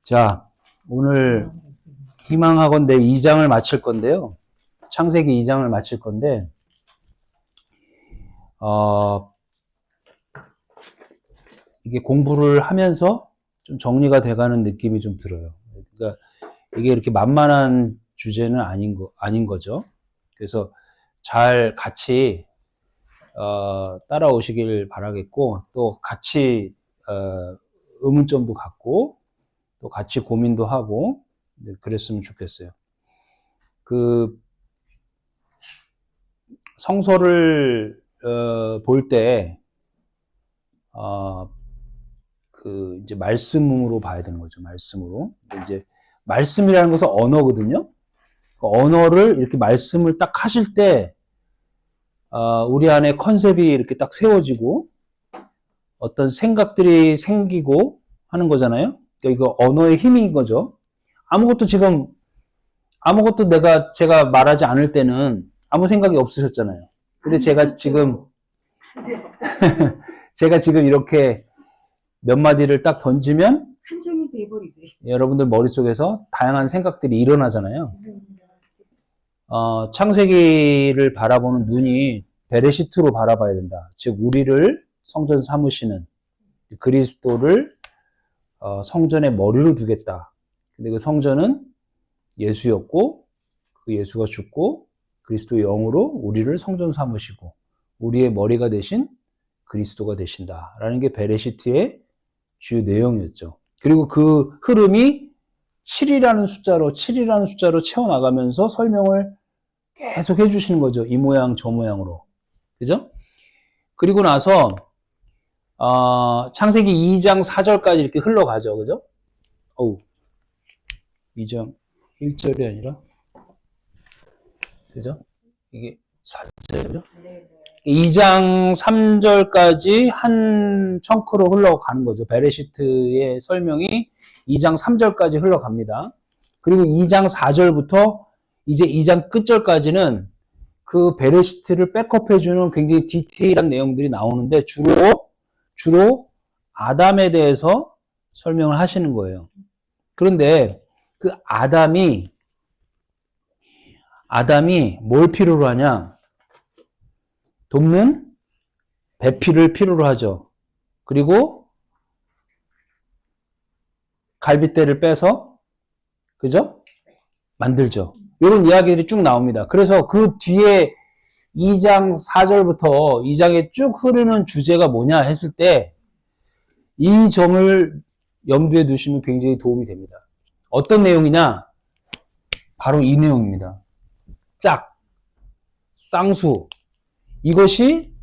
자, 오늘 희망학원 내 2장을 마칠 건데요. 창세기 2장을 마칠 건데, 이게 공부를 하면서 좀 정리가 돼가는 느낌이 좀 들어요. 그러니까 이게 이렇게 만만한 주제는 아닌 거죠. 그래서 잘 같이, 따라오시길 바라겠고, 또 같이, 의문점도 갖고, 또 같이 고민도 하고, 그랬으면 좋겠어요. 성서를, 볼 때, 이제 말씀으로 봐야 되는 거죠. 말씀으로. 이제, 말씀이라는 것은 언어거든요. 그 언어를 이렇게 말씀을 딱 하실 때, 우리 안에 컨셉이 이렇게 딱 세워지고, 어떤 생각들이 생기고 하는 거잖아요. 그러니까 이거 언어의 힘인 거죠. 아무것도 제가 말하지 않을 때는 아무 생각이 없으셨잖아요. 근데 제가 지금 이렇게 몇 마디를 딱 던지면 한정이 돼버리지. 여러분들 머릿속에서 다양한 생각들이 일어나잖아요. 창세기를 바라보는 눈이 베레시트로 바라봐야 된다. 즉 우리를 성전 삼으시는 그리스도를 성전의 머리로 두겠다. 근데 그 성전은 예수였고 그 예수가 죽고 그리스도의 영으로 우리를 성전 삼으시고 우리의 머리가 되신 그리스도가 되신다라는 게 베레시트의 주요 내용이었죠. 그리고 그 흐름이 7이라는 숫자로 채워나가면서 설명을 계속 해주시는 거죠. 이 모양 저 모양으로. 그죠? 그리고 나서 창세기 2장 4절까지 이렇게 흘러가죠. 그죠? 2장 1절이 아니라 그죠? 이게 4절이죠? 2장 3절까지 한 청크로 흘러가는 거죠. 베레시트의 설명이 2장 3절까지 흘러갑니다. 그리고 2장 4절부터 이제 2장 끝절까지는 그 베레시트를 백업해주는 굉장히 디테일한 내용들이 나오는데 주로 아담에 대해서 설명을 하시는 거예요. 그런데 그 아담이 뭘 필요로 하냐? 돕는 배필을 필요로 하죠. 그리고 갈빗대를 빼서 그죠? 만들죠. 이런 이야기들이 쭉 나옵니다. 그래서 그 뒤에 2장 4절부터 2장에 쭉 흐르는 주제가 뭐냐 했을 때 이 점을 염두에 두시면 굉장히 도움이 됩니다. 어떤 내용이냐? 바로 이 내용입니다. 짝, 쌍수, 이것이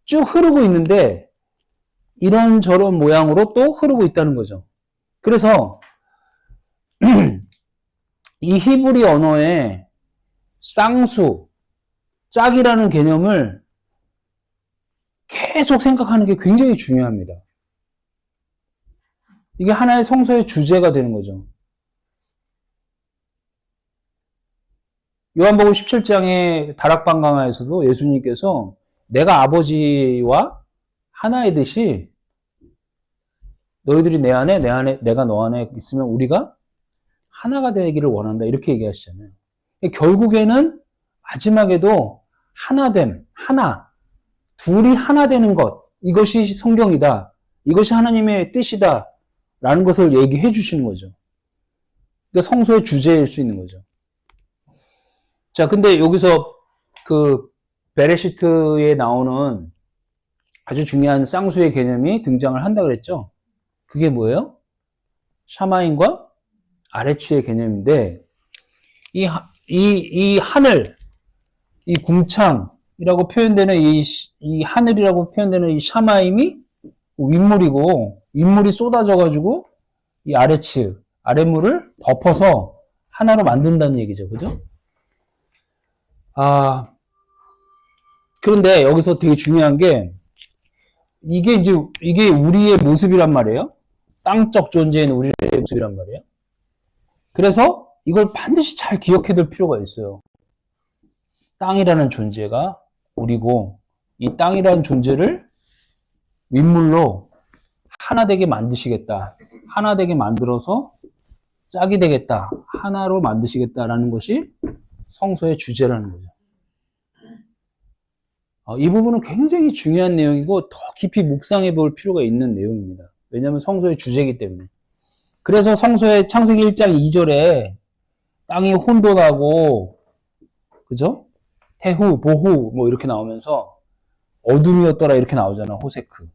쭉 흐르고 있는데 이런저런 모양으로 또 흐르고 있다는 거죠. 그래서 이 히브리 언어에 쌍수, 짝이라는 개념을 계속 생각하는 게 굉장히 중요합니다. 이게 하나의 성서의 주제가 되는 거죠. 요한복음 17장의 다락방 강화에서도 예수님께서 내가 아버지와 하나의 듯이 너희들이 내 안에 내가 너 안에 있으면 우리가 하나가 되기를 원한다 이렇게 얘기하시잖아요. 결국에는 마지막에도 하나됨, 둘이 하나 되는 것, 이것이 성경이다. 이것이 하나님의 뜻이다. 라는 것을 얘기해 주시는 거죠. 그러니까 성서의 주제일 수 있는 거죠. 자, 근데 여기서 그 베레시트에 나오는 아주 중요한 쌍수의 개념이 등장을 한다 그랬죠. 그게 뭐예요? 샤마임과 아레치의 개념인데 이 하늘, 이 궁창이라고 표현되는 이 하늘이라고 표현되는 이 샤마임이 윗물이고 윗물이 쏟아져가지고 이 아랫물을 덮어서 하나로 만든다는 얘기죠. 그죠? 그런데 여기서 되게 중요한 게 이게 우리의 모습이란 말이에요. 땅적 존재인 우리의 모습이란 말이에요. 그래서 이걸 반드시 잘 기억해둘 필요가 있어요. 땅이라는 존재가 우리고 이 땅이라는 존재를 윗물로 하나 되게 만드시겠다. 하나 되게 만들어서 짝이 되겠다. 하나로 만드시겠다라는 것이 성서의 주제라는 거죠. 이 부분은 굉장히 중요한 내용이고 더 깊이 묵상해 볼 필요가 있는 내용입니다. 왜냐하면 성서의 주제이기 때문에. 그래서 성서의 창세기 1장 2절에 땅이 혼돈하고, 그죠? 태후, 보후, 뭐 이렇게 나오면서 어둠이었더라 이렇게 나오잖아, 호세크.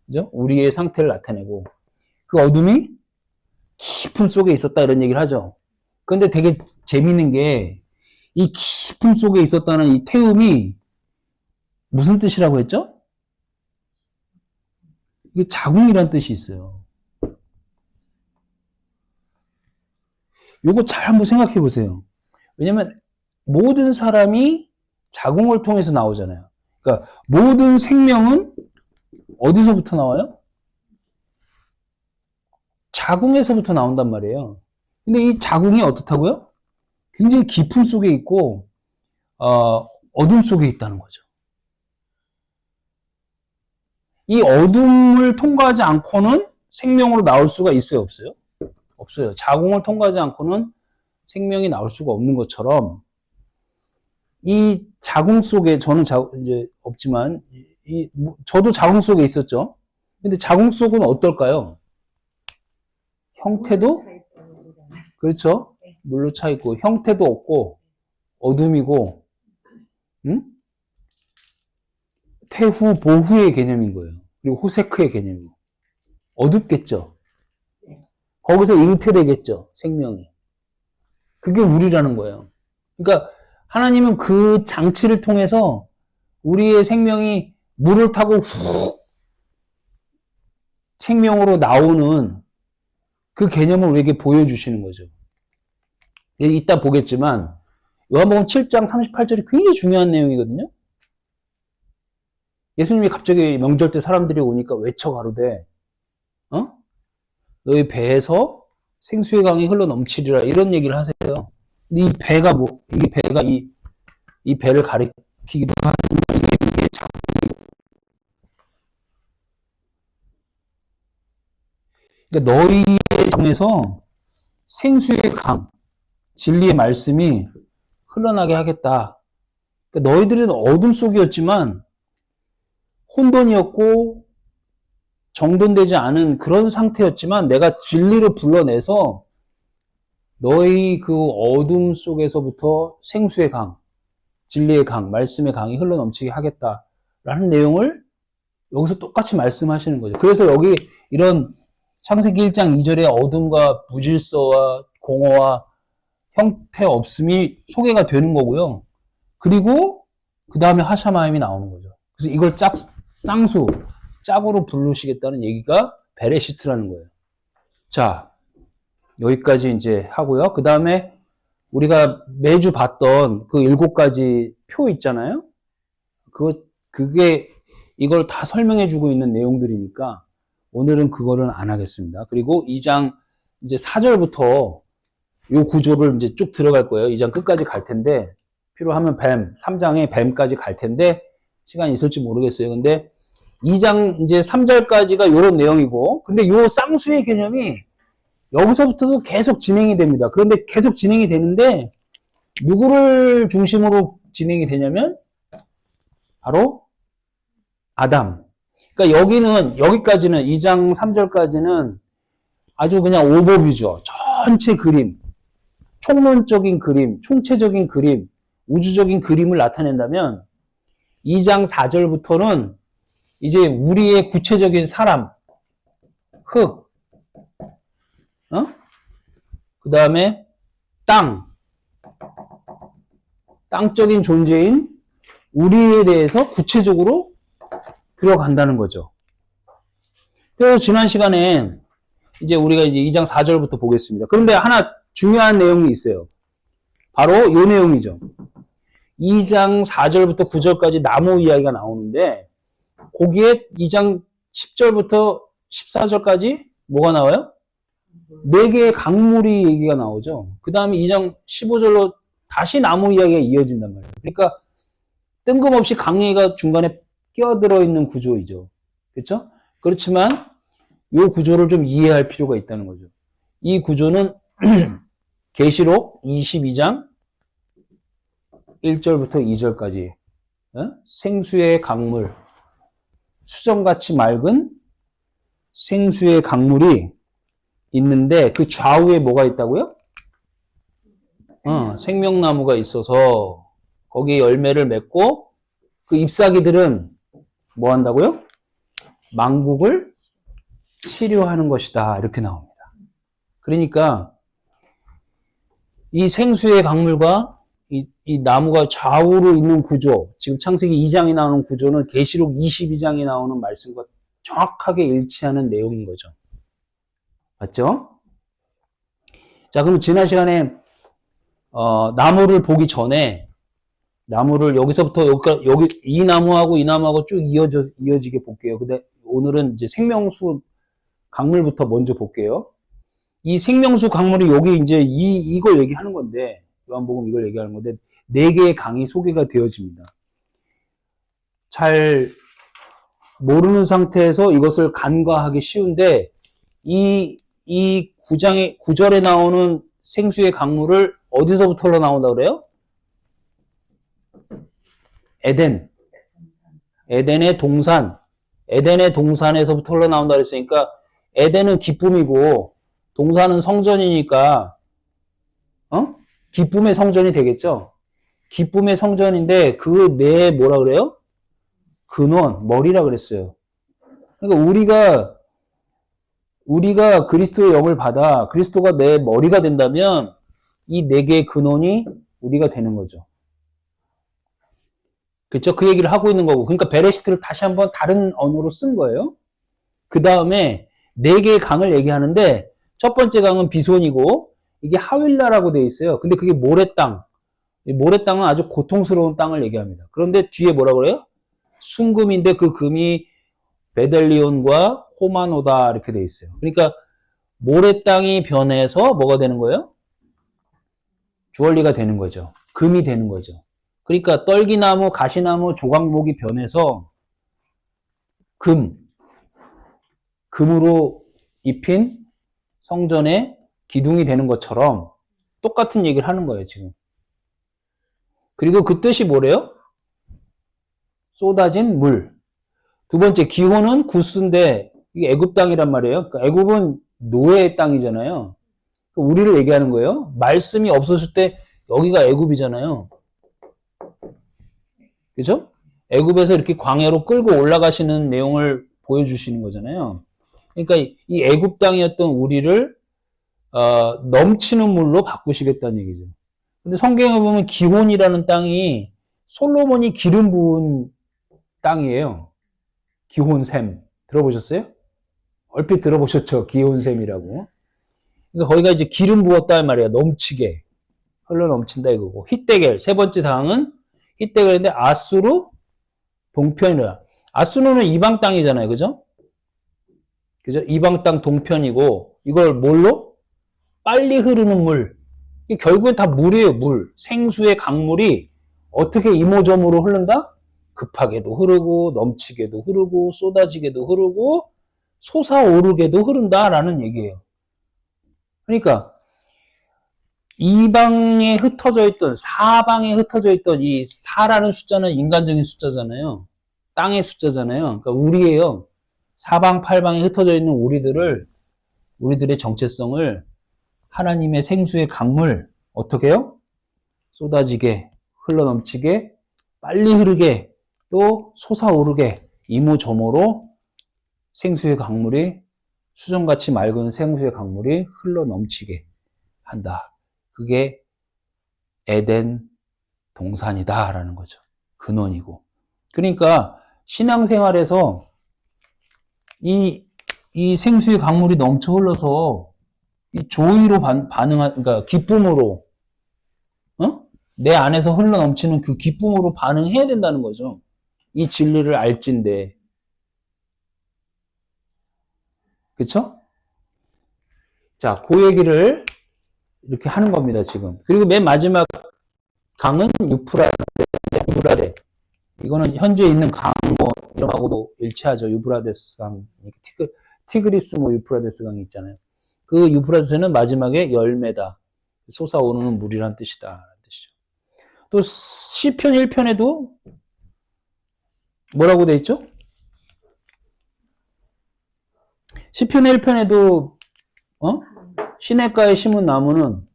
그죠? 우리의 상태를 나타내고. 그 어둠이 깊음 속에 있었다 이런 얘기를 하죠. 그런데 되게 재밌는 게 이 깊음 속에 있었다는 이 태움이 무슨 뜻이라고 했죠? 이게 자궁이란 뜻이 있어요. 요거 잘 한번 생각해 보세요. 왜냐면 모든 사람이 자궁을 통해서 나오잖아요. 그러니까 모든 생명은 어디서부터 나와요? 자궁에서부터 나온단 말이에요. 근데 이 자궁이 어떻다고요? 굉장히 깊음 속에 있고 어둠 속에 있다는 거죠. 이 어둠을 통과하지 않고는 생명으로 나올 수가 있어요, 없어요? 없어요. 자궁을 통과하지 않고는 생명이 나올 수가 없는 것처럼 이 자궁 속에 저는 이제 없지만 저도 자궁 속에 있었죠. 근데 자궁 속은 어떨까요? 형태도 그렇죠. 물로 차 있고 형태도 없고 어둠이고, 응? 태후 보후의 개념인 거예요. 그리고 호세크의 개념이고 어둡겠죠. 거기서 잉태되겠죠. 생명이. 그게 우리라는 거예요. 그러니까 하나님은 그 장치를 통해서 우리의 생명이 물을 타고 훅 생명으로 나오는 그 개념을 우리에게 보여주시는 거죠. 이따 보겠지만 요한복음 7장 38절이 굉장히 중요한 내용이거든요. 예수님이 갑자기 명절 때 사람들이 오니까 외쳐 가로되 너희 배에서 생수의 강이 흘러 넘치리라 이런 얘기를 하세요. 근데 이 배가 이게 배가 이 배를 가리키기도 하지만 이게 그러니까 너희의 정에서 생수의 강, 진리의 말씀이 흘러나게 하겠다. 그러니까 너희들은 어둠 속이었지만 혼돈이었고 정돈되지 않은 그런 상태였지만 내가 진리로 불러내서 너희 그 어둠 속에서부터 생수의 강, 진리의 강, 말씀의 강이 흘러넘치게 하겠다라는 내용을 여기서 똑같이 말씀하시는 거죠. 그래서 여기 이런 창세기 1장 2절의 어둠과 무질서와 공허와 형태 없음이 소개가 되는 거고요. 그리고 그 다음에 하샤마임이 나오는 거죠. 그래서 이걸 짝으로 부르시겠다는 얘기가 베레시트라는 거예요. 자, 여기까지 이제 하고요. 그 다음에 우리가 매주 봤던 그 7가지 표 있잖아요. 그게 이걸 다 설명해 주고 있는 내용들이니까 오늘은 그거는 안 하겠습니다. 그리고 2장 이제 4절부터 요 구조를 이제 쭉 들어갈 거예요. 2장 끝까지 갈 텐데 필요하면 3장에 뱀까지 갈 텐데 시간이 있을지 모르겠어요. 근데 2장 이제 3절까지가 이런 내용이고, 근데 요 쌍수의 개념이 여기서부터도 계속 진행이 됩니다. 그런데 계속 진행이 되는데 누구를 중심으로 진행이 되냐면 바로 아담. 그러니까 여기까지는 2장 3절까지는 아주 그냥 오버뷰죠. 전체 그림, 총론적인 그림, 총체적인 그림, 우주적인 그림을 나타낸다면 2장 4절부터는 이제 우리의 구체적인 사람, 흙, 그 다음에 땅적인 존재인 우리에 대해서 구체적으로 들어간다는 거죠. 그래서 지난 시간에 이제 우리가 이제 2장 4절부터 보겠습니다. 그런데 하나 중요한 내용이 있어요. 바로 이 내용이죠. 2장 4절부터 9절까지 나무 이야기가 나오는데 거기에 2장 10절부터 14절까지 뭐가 나와요? 4개의 강물이 얘기가 나오죠. 그 다음에 2장 15절로 다시 나무 이야기가 이어진단 말이에요. 그러니까 뜬금없이 강예가 중간에 끼어들어 있는 구조이죠. 그렇죠? 그렇지만 이 구조를 좀 이해할 필요가 있다는 거죠. 이 구조는 계시록 22장 1절부터 2절까지 생수의 강물, 수정같이 맑은 생수의 강물이 있는데 그 좌우에 뭐가 있다고요? 생명나무가 있어서 거기에 열매를 맺고 그 잎사귀들은 뭐 한다고요? 만국을 치료하는 것이다. 이렇게 나옵니다. 그러니까 이 생수의 강물과 이 나무가 좌우로 있는 구조, 지금 창세기 2장에 나오는 구조는 계시록 22장에 나오는 말씀과 정확하게 일치하는 내용인 거죠. 맞죠? 자, 그럼 지난 시간에 나무를 보기 전에 나무를 여기서부터 여기 이 나무하고 쭉 이어지게 볼게요. 근데 오늘은 이제 생명수 강물부터 먼저 볼게요. 이 생명수 강물이 여기 이제 이걸 얘기하는 건데, 요한복음 이걸 얘기하는 건데, 4개의 강이 소개가 되어집니다. 잘 모르는 상태에서 이것을 간과하기 쉬운데, 이 구절에 나오는 생수의 강물을 어디서부터 흘러나온다고 그래요? 에덴의 동산에서부터 흘러나온다 그랬으니까, 에덴은 기쁨이고, 동산은 성전이니까, 기쁨의 성전이 되겠죠? 기쁨의 성전인데, 그 내 뭐라 그래요? 근원, 머리라 그랬어요. 그러니까 우리가 그리스도의 영을 받아, 그리스도가 내 머리가 된다면, 이 4개의 근원이 우리가 되는 거죠. 그렇죠? 그 얘기를 하고 있는 거고. 그러니까 베레시트를 다시 한번 다른 언어로 쓴 거예요. 그 다음에 4개의 강을 얘기하는데, 첫 번째 강은 비손이고, 이게 하윌라라고 되어 있어요. 근데 그게 모래땅. 모래땅은 아주 고통스러운 땅을 얘기합니다. 그런데 뒤에 뭐라 그래요? 순금인데 그 금이 베델리온과 호마노다 이렇게 되어 있어요. 그러니까 모래땅이 변해서 뭐가 되는 거예요? 주얼리가 되는 거죠. 금이 되는 거죠. 그러니까 떨기나무, 가시나무, 조각목이 변해서 금으로 입힌 성전의 기둥이 되는 것처럼 똑같은 얘기를 하는 거예요, 지금. 그리고 그 뜻이 뭐래요? 쏟아진 물. 두 번째, 기호는 구스인데 이게 애굽 땅이란 말이에요. 그러니까 애굽은 노예의 땅이잖아요. 우리를 얘기하는 거예요. 말씀이 없었을 때 여기가 애굽이잖아요. 그죠? 애굽에서 이렇게 광야로 끌고 올라가시는 내용을 보여주시는 거잖아요. 그러니까 이 애굽 땅이었던 우리를 넘치는 물로 바꾸시겠다는 얘기죠. 근데 성경에 보면 기혼이라는 땅이 솔로몬이 기름 부은 땅이에요. 기혼샘 들어보셨어요? 얼핏 들어보셨죠? 기혼샘이라고. 그러니까 거기가 이제 기름 부었다 말이야. 넘치게 흘러 넘친다 이거고. hit데겔 세 번째 당은 hit데겔인데 아수르 동편이라. 아수르는 이방 땅이잖아요, 그죠? 그죠? 이방 땅 동편이고 이걸 뭘로? 빨리 흐르는 물. 결국엔 다 물이에요, 물. 생수의 강물이 어떻게 이모저모로 흐른다? 급하게도 흐르고 넘치게도 흐르고 쏟아지게도 흐르고 솟아오르게도 흐른다라는 얘기예요. 그러니까 이방에 흩어져 있던 사방에 흩어져 있던 이 4라는 숫자는 인간적인 숫자잖아요. 땅의 숫자잖아요. 그러니까 우리예요. 사방 팔방에 흩어져 있는 우리들의 정체성을 하나님의 생수의 강물 어떻게 해요? 쏟아지게 흘러넘치게 빨리 흐르게 또 솟아오르게 이모저모로 생수의 강물이 수정같이 맑은 생수의 강물이 흘러넘치게 한다. 그게 에덴 동산이다라는 거죠. 근원이고. 그러니까 신앙생활에서 이 생수의 강물이 넘쳐 흘러서 이 조의로 그러니까 기쁨으로, 내 안에서 흘러넘치는 그 기쁨으로 반응해야 된다는 거죠. 이 진리를 알진데. 그쵸? 자, 그 얘기를 이렇게 하는 겁니다, 지금. 그리고 맨 마지막 강은 유프라데. 이거는 현재 있는 강, 이름하고도 일치하죠. 유브라데스 강. 티그리스 유프라데스 강이 있잖아요. 그 유프라테스는 마지막에 열매다. 솟아오르는 물이란 뜻이다. 또 시편 1편에도 뭐라고 돼 있죠? 시편 1편에도 시냇가에 심은 나무는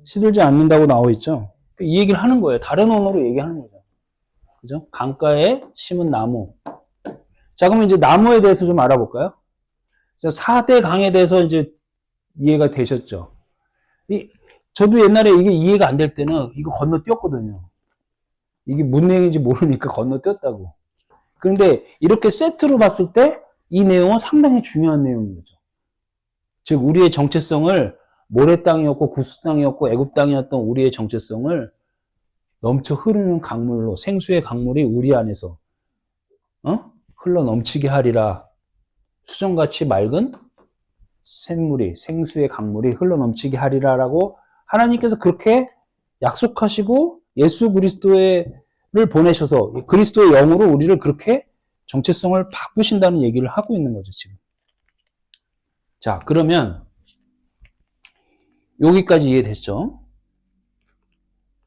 시들지 않는다고 나와 있죠. 이 얘기를 하는 거예요. 다른 언어로 얘기하는 거죠. 그죠? 강가에 심은 나무. 자, 그럼 이제 나무에 대해서 좀 알아볼까요? 4대 강에 대해서 이제 이해가 되셨죠? 저도 옛날에 이게 이해가 안 될 때는 이거 건너뛰었거든요. 이게 무슨 내용인지 모르니까 건너뛰었다고. 그런데 이렇게 세트로 봤을 때 이 내용은 상당히 중요한 내용인 거죠. 즉 우리의 정체성을 모래 땅이었고 구스 땅이었고 애굽 땅이었던 우리의 정체성을 넘쳐 흐르는 강물로 생수의 강물이 우리 안에서 흘러 넘치게 하리라. 수정같이 맑은 샘물이 생수의 강물이 흘러 넘치게 하리라라고 하나님께서 그렇게 약속하시고 예수 그리스도를 보내셔서 그리스도의 영으로 우리를 그렇게 정체성을 바꾸신다는 얘기를 하고 있는 거죠, 지금. 자, 그러면 여기까지 이해됐죠?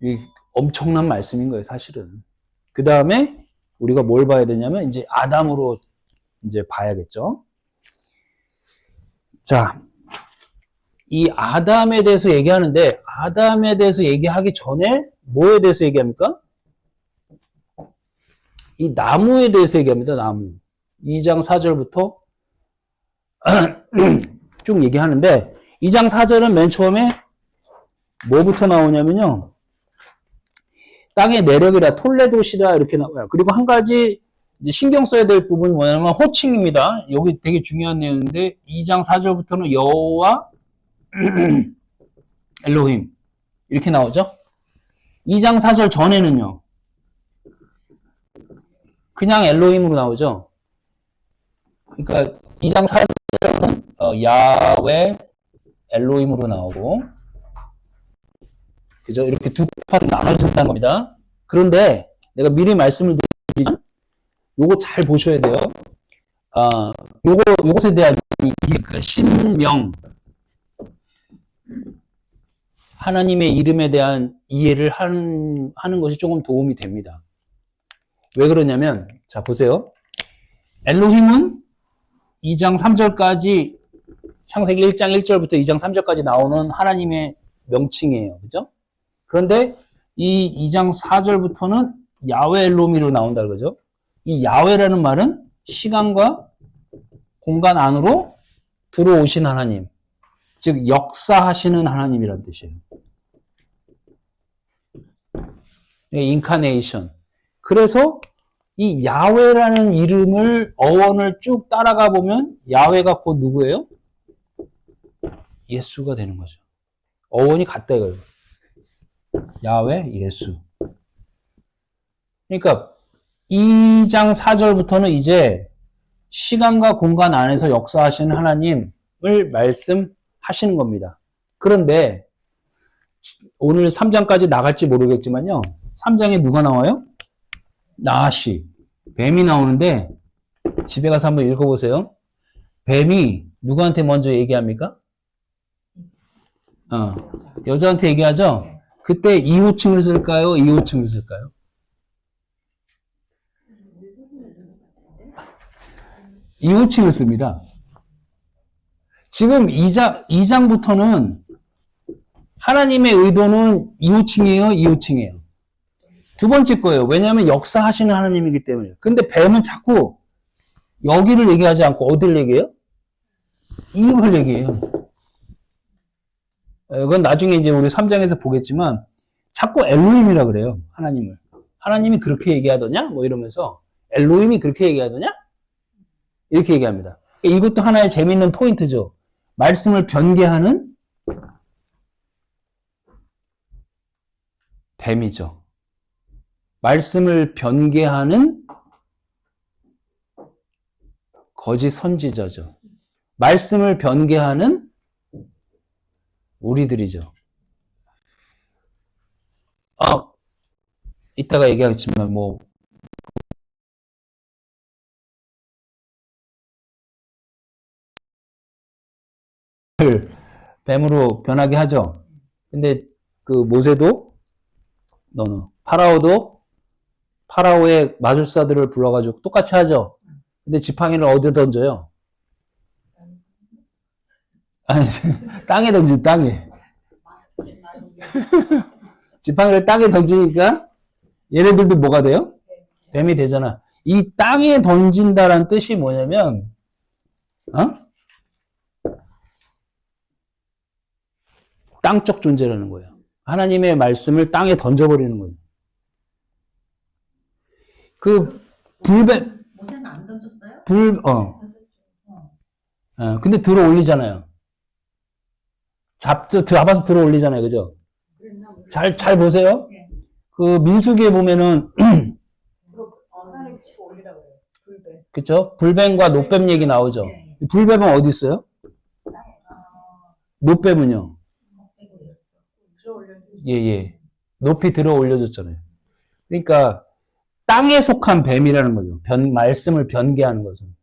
이 엄청난 말씀인 거예요, 사실은. 그 다음에 우리가 뭘 봐야 되냐면 이제 아담으로 이제 봐야겠죠. 자, 이 아담에 대해서 얘기하는데 아담에 대해서 얘기하기 전에 뭐에 대해서 얘기합니까? 이 나무에 대해서 얘기합니다. 나무. 2장 4절부터 쭉 얘기하는데 2장 4절은 맨 처음에 뭐부터 나오냐면요. 땅의 내력이라 톨레도시라 이렇게 나와요. 그리고 한 가지 이제 신경 써야 될 부분이 뭐냐면 호칭입니다. 여기 되게 중요한 내용인데 2장 4절부터는 여호와 엘로힘 이렇게 나오죠. 2장 4절 전에는요. 그냥 엘로힘으로 나오죠. 그러니까 2장 4절은 야훼 엘로힘으로 나오고 그죠? 이렇게 두 파트 나눠졌다는 겁니다. 그런데 내가 미리 말씀을 드리면 요거 잘 보셔야 돼요. 요것에 대한 신명 하나님의 이름에 대한 이해를 하는 것이 조금 도움이 됩니다. 왜 그러냐면 자 보세요. 엘로힘은 2장 3절까지 창세기 1장 1절부터 2장 3절까지 나오는 하나님의 명칭이에요. 그죠? 그런데 이 2장 4절부터는 야훼 엘로힘으로 나온다 그러죠. 이 야훼라는 말은 시간과 공간 안으로 들어오신 하나님, 즉 역사하시는 하나님이란 뜻이에요. 인카네이션. 그래서 이 야훼라는 이름을 어원을 쭉 따라가 보면 야훼가 곧 누구예요? 예수가 되는 거죠. 어원이 같다 이거예요. 야훼, 예수. 그러니까 2장 4절부터는 이제 시간과 공간 안에서 역사하시는 하나님을 말씀하시는 겁니다. 그런데 오늘 3장까지 나갈지 모르겠지만요. 3장에 누가 나와요? 나시, 뱀이 나오는데 집에 가서 한번 읽어보세요. 뱀이 누구한테 먼저 얘기합니까? 여자한테 얘기하죠? 그때 2호칭을 쓸까요? 2호칭을 쓸까요? 2호칭을 씁니다. 지금 2장부터는 하나님의 의도는 2호칭이에요? 2호칭이에요? 두 번째 거예요. 왜냐하면 역사하시는 하나님이기 때문에. 근데 뱀은 자꾸 여기를 얘기하지 않고 어디를 얘기해요? 이걸 얘기해요. 이건 나중에 이제 우리 3장에서 보겠지만 자꾸 엘로힘이라 그래요. 하나님을. 하나님이 그렇게 얘기하더냐? 뭐 이러면서 엘로힘이 그렇게 얘기하더냐? 이렇게 얘기합니다. 이것도 하나의 재미있는 포인트죠. 말씀을 변개하는 뱀이죠. 말씀을 변개하는 거짓 선지자죠. 말씀을 변개하는 우리들이죠. 이따가 얘기하겠지만 뭐 뱀으로 변하게 하죠. 근데 그 모세도 파라오도 파라오의 마술사들을 불러가지고 똑같이 하죠. 근데 지팡이를 어디에 던져요? 아니, 땅에 던지, 땅에. 지팡이를 땅에 던지니까 얘네들도 뭐가 돼요? 뱀이 되잖아. 이 땅에 던진다란 뜻이 뭐냐면, 땅적 존재라는 거예요. 하나님의 말씀을 땅에 던져버리는 거예요. 그 불뱀 모세는 안 던졌어요? 근데 들어 올리잖아요. 잡아서 들어 올리잖아요. 그죠? 잘 보세요. 네. 그 민수기에 보면은 하나님 치고 올리라고 그래요. 불뱀. 그쵸? 불뱀과 노뱀 얘기 나오죠. 네. 불뱀은 어디 있어요? 노뱀은요? 예. 높이 들어 올려졌잖아요. 그러니까 땅에 속한 뱀이라는 거죠. 말씀을 변개하는 것은.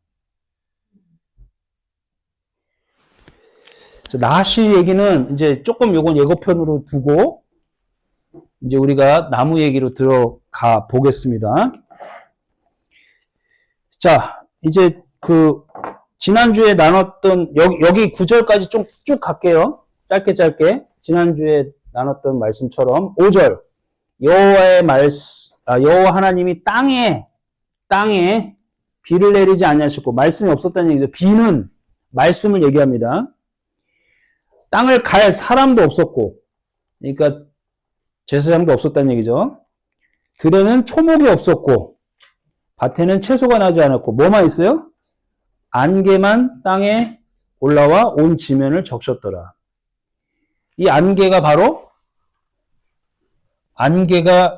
나시 얘기는 이제 조금 요건 예고편으로 두고 이제 우리가 나무 얘기로 들어가 보겠습니다. 자, 이제 그 지난주에 나눴던 여기 9절까지 좀 쭉 갈게요. 짧게. 지난주에 나눴던 말씀처럼 5절 여호와 하나님이 땅에 비를 내리지 아니하시고 말씀이 없었다는 얘기죠. 비는 말씀을 얘기합니다. 땅을 갈 사람도 없었고, 그러니까 제사장도 없었다는 얘기죠. 들에는 초목이 없었고, 밭에는 채소가 나지 않았고, 뭐만 있어요? 안개만 땅에 올라와 온 지면을 적셨더라. 이 안개가 바로 안개는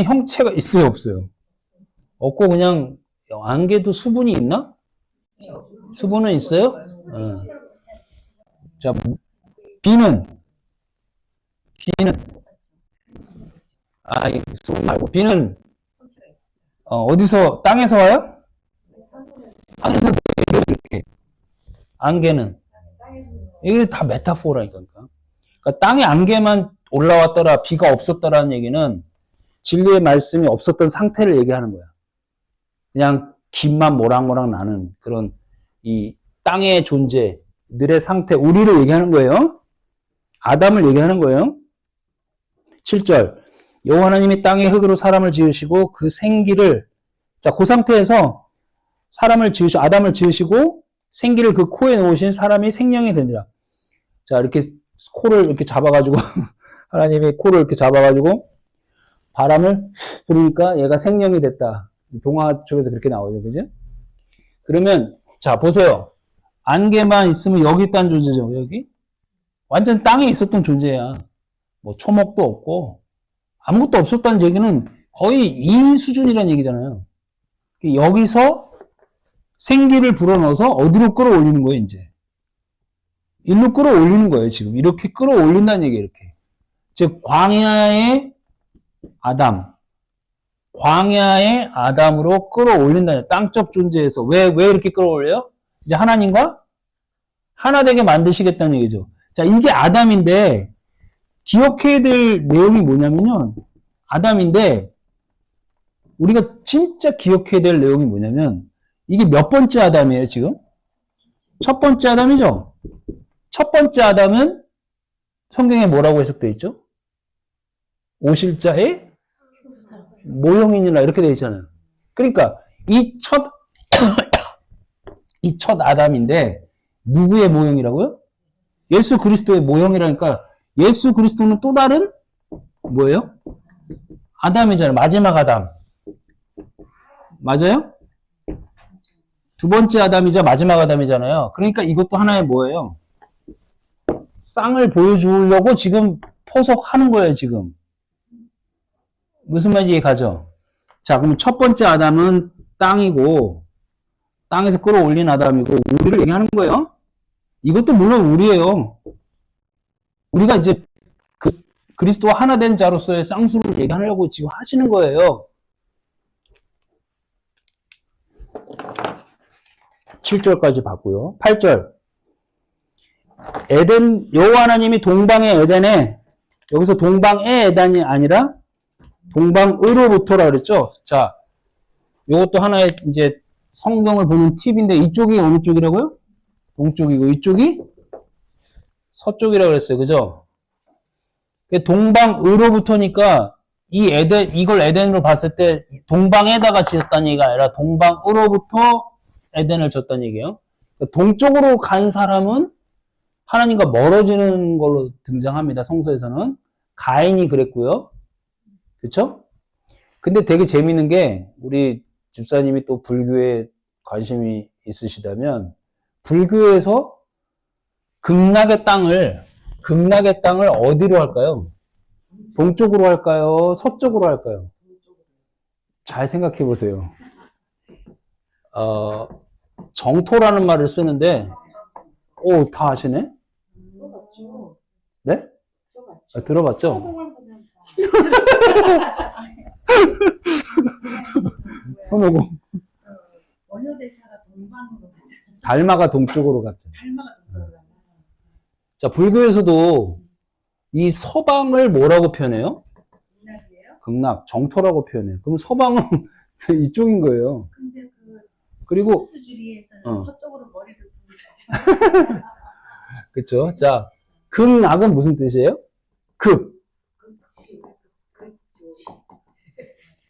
형체가 있어요, 없어요? 없고 그냥 안개도 수분이 있나? 수분은 있어요? 자, 비는 수분 말고 비는 어디서 땅에서 와요? 땅에서 이렇게. 안개는 이게 다 메타포라니까. 그러니까 땅에 안개만 올라왔더라, 비가 없었더라는 얘기는 진리의 말씀이 없었던 상태를 얘기하는 거야. 그냥 김만 모락모락 나는 그런 이 땅의 존재, 들의 상태, 우리를 얘기하는 거예요. 아담을 얘기하는 거예요. 7절 여호와 하나님이 땅의 흙으로 사람을 지으시고 그 생기를 그 상태에서 아담을 지으시고 생기를 그 코에 넣으신 사람이 생명이 되니라. 자, 이렇게 코를 이렇게 잡아가지고 하나님이 코를 이렇게 잡아가지고 바람을 부르니까 얘가 생명이 됐다. 동화 쪽에서 그렇게 나오죠. 그죠? 그러면 자, 보세요. 안개만 있으면 여기 있다는 존재죠. 여기 완전 땅에 있었던 존재야. 뭐 초목도 없고 아무것도 없었다는 얘기는 거의 이 수준이라는 얘기잖아요. 여기서 생기를 불어넣어서 어디로 끌어올리는 거예요, 이제. 일로 끌어올리는 거예요, 지금. 이렇게 끌어올린다는 얘기예요, 이렇게. 즉, 광야의 아담으로 끌어올린다는, 땅적 존재에서. 왜 이렇게 끌어올려요? 이제 하나님과 하나 되게 만드시겠다는 얘기죠. 자, 이게 아담인데, 기억해야 될 내용이 뭐냐면요. 아담인데, 우리가 진짜 기억해야 될 내용이 뭐냐면, 이게 몇 번째 아담이에요, 지금? 첫 번째 아담이죠? 첫 번째 아담은 성경에 뭐라고 해석되어 있죠? 오실자의 모형이니라 이렇게 되어 있잖아요. 그러니까 이 첫 아담인데 누구의 모형이라고요? 예수 그리스도의 모형이라니까 예수 그리스도는 또 다른 뭐예요? 아담이잖아요. 마지막 아담. 맞아요? 두 번째 아담이자 마지막 아담이잖아요. 그러니까 이것도 하나의 뭐예요? 쌍을 보여주려고 지금 포석하는 거예요, 지금. 무슨 말인지 이해 가죠? 자, 그럼 첫 번째 아담은 땅이고, 땅에서 끌어올린 아담이고, 우리를 얘기하는 거예요. 이것도 물론 우리예요. 우리가 이제 그리스도와 하나 된 자로서의 쌍수를 얘기하려고 지금 하시는 거예요. 7절까지 봤고요. 8절. 에덴, 여호와 하나님이 동방의 에덴에, 여기서 동방의 에덴이 아니라 동방으로부터라 그랬죠? 자, 요것도 하나의 이제 성경을 보는 팁인데, 이쪽이 어느 쪽이라고요? 동쪽이고, 이쪽이 서쪽이라고 그랬어요. 그죠? 동방으로부터니까, 이 에덴, 이걸 에덴으로 봤을 때, 동방에다가 지었다는 얘기가 아니라, 동방으로부터 에덴을 졌다는 얘기예요. 동쪽으로 간 사람은 하나님과 멀어지는 걸로 등장합니다. 성서에서는. 가인이 그랬고요. 그쵸? 근데 되게 재밌는 게, 우리 집사님이 또 불교에 관심이 있으시다면, 불교에서 극락의 땅을 어디로 할까요? 동쪽으로 할까요? 서쪽으로 할까요? 잘 생각해 보세요. 정토라는 말을 쓰는데, 오, 다 아시네? 들어봤죠. 네? 들어봤죠. 아, 들어봤죠? 성공을 보면 손오공. 원효대사가 동방으로 가잖아. 달마가 동쪽으로 갔죠. 달마가 동쪽으로 가잖아. 자, 불교에서도 이 서방을 뭐라고 표현해요? 극락이에요? 극락, 정토라고 표현해요. 그럼 서방은 이쪽인 거예요. 근데 그 그리고, 수주리에서는 서쪽으로 머리를 두고 사잖아. 그쵸? 자, 극락은 무슨 뜻이에요? 극.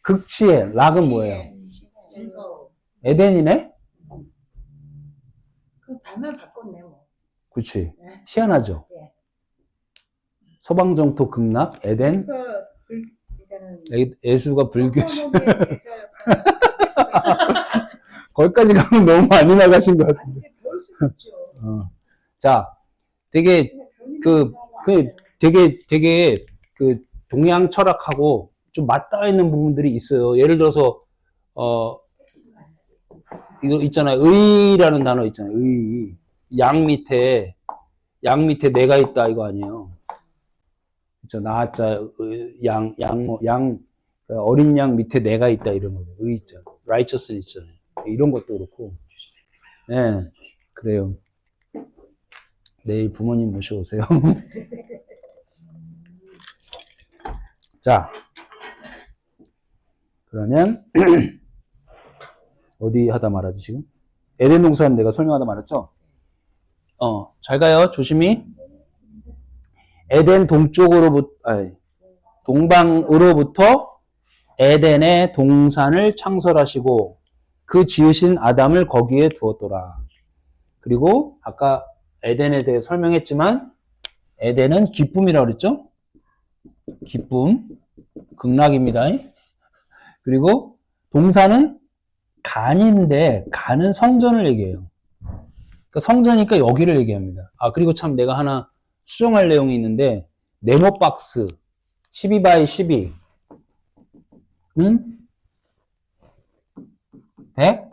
극치에, 락은 뭐예요? 즐거워. 에덴이네? 그 발만 바꿨네 뭐. 그치. 네. 희한하죠? 네. 서방정토 극락, 에덴, 예수가 불교. 거기까지 가면 너무 많이 나가신 것 같은데. 배울 수 있죠. 자, 되게, 되게, 동양 철학하고 좀 맞닿아 있는 부분들이 있어요. 예를 들어서, 이거 있잖아요. 의라는 단어 있잖아요. 의. 양 밑에 내가 있다, 이거 아니에요. 그쵸. 나자, 어린 양 밑에 내가 있다, 이런 거죠. 의 있죠. righteousness 있잖아요. 이런 것도 그렇고. 네, 그래요. 내일 부모님 모셔오세요. 자, 그러면, 어디 하다 말하지, 지금? 에덴 동산 내가 설명하다 말했죠? 잘 가요. 조심히. 에덴 동방으로부터 에덴의 동산을 창설하시고 그 지으신 아담을 거기에 두었더라. 그리고 아까 에덴에 대해 설명했지만 에덴은 기쁨이라고 그랬죠? 기쁨, 극락입니다. 그리고 동산은 간인데 간은 성전을 얘기해요. 그러니까 성전이니까 여기를 얘기합니다. 아, 그리고 참 내가 하나 수정할 내용이 있는데 네모박스 12x12는 100?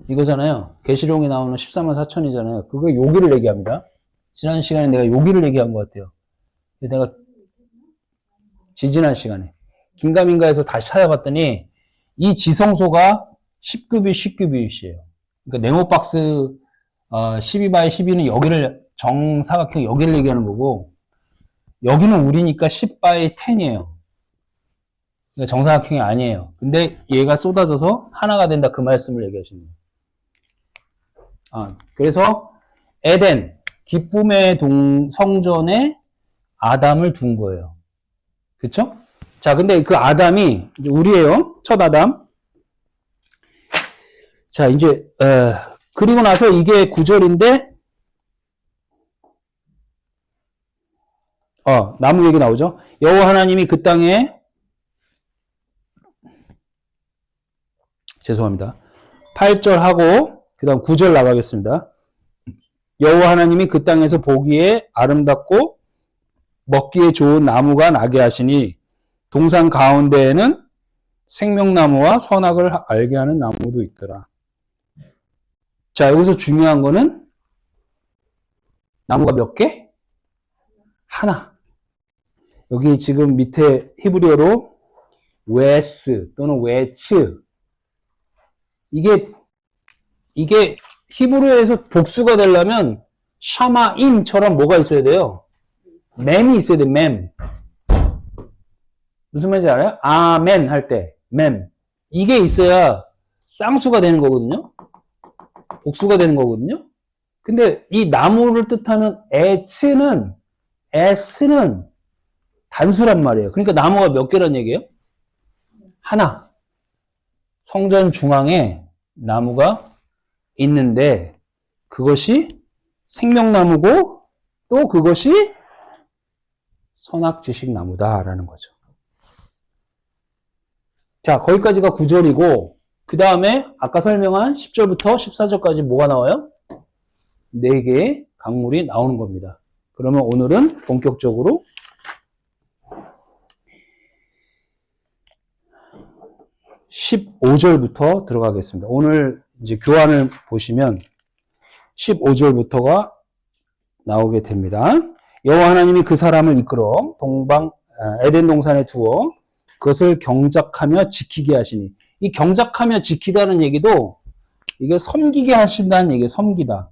이거잖아요. 계시록에 나오는 14만 4천이잖아요. 그거 여기를 얘기합니다. 지난 시간에 내가 여기를 얘기한 것 같아요. 내가 지난 시간에 긴가민가에서 다시 찾아봤더니 이 지성소가 10규빗, 10규빗이에요. 그러니까 네모박스 12x12는 여기를 정사각형 여기를 얘기하는 거고 여기는 우리니까 10x10이에요. 그러니까 정사각형이 아니에요. 근데 얘가 쏟아져서 하나가 된다 그 말씀을 얘기하시는 거예요. 그래서 에덴 기쁨의 성전에 아담을 둔 거예요. 그쵸? 자, 근데 그 아담이 이제 우리예요. 첫 아담. 자, 이제 그리고 나서 이게 9절인데 나무 얘기 나오죠. 여호와 하나님이 그 땅에 죄송합니다. 8절 하고 그 다음 9절 나가겠습니다. 여호와 하나님이 그 땅에서 보기에 아름답고 먹기에 좋은 나무가 나게 하시니 동산 가운데에는 생명나무와 선악을 알게 하는 나무도 있더라. 자, 여기서 중요한 거는 나무가 몇 개? 하나. 여기 지금 밑에 히브리어로 웨스 또는 웨츠 이게 히브리어에서 복수가 되려면 샤마임처럼 뭐가 있어야 돼요? mem이 있어야 돼, mem. 무슨 말인지 알아요? 아멘 할 때, mem. 이게 있어야 쌍수가 되는 거거든요? 복수가 되는 거거든요? 근데 이 나무를 뜻하는 s는 단수란 말이에요. 그러니까 나무가 몇 개란 얘기예요? 하나. 성전 중앙에 나무가 있는데 그것이 생명나무고 또 그것이 선악지식 나무다라는 거죠. 자, 거기까지가 9절이고 그 다음에 아까 설명한 10절부터 14절까지 뭐가 나와요? 4개의 강물이 나오는 겁니다. 그러면 오늘은 본격적으로 15절부터 들어가겠습니다. 오늘 이제 교환을 보시면 15절부터가 나오게 됩니다. 여호와 하나님이 그 사람을 이끌어 에덴 동산에 두어 그것을 경작하며 지키게 하시니, 이 경작하며 지키다는 얘기도 이게 섬기게 하신다는 얘기예요. 섬기다.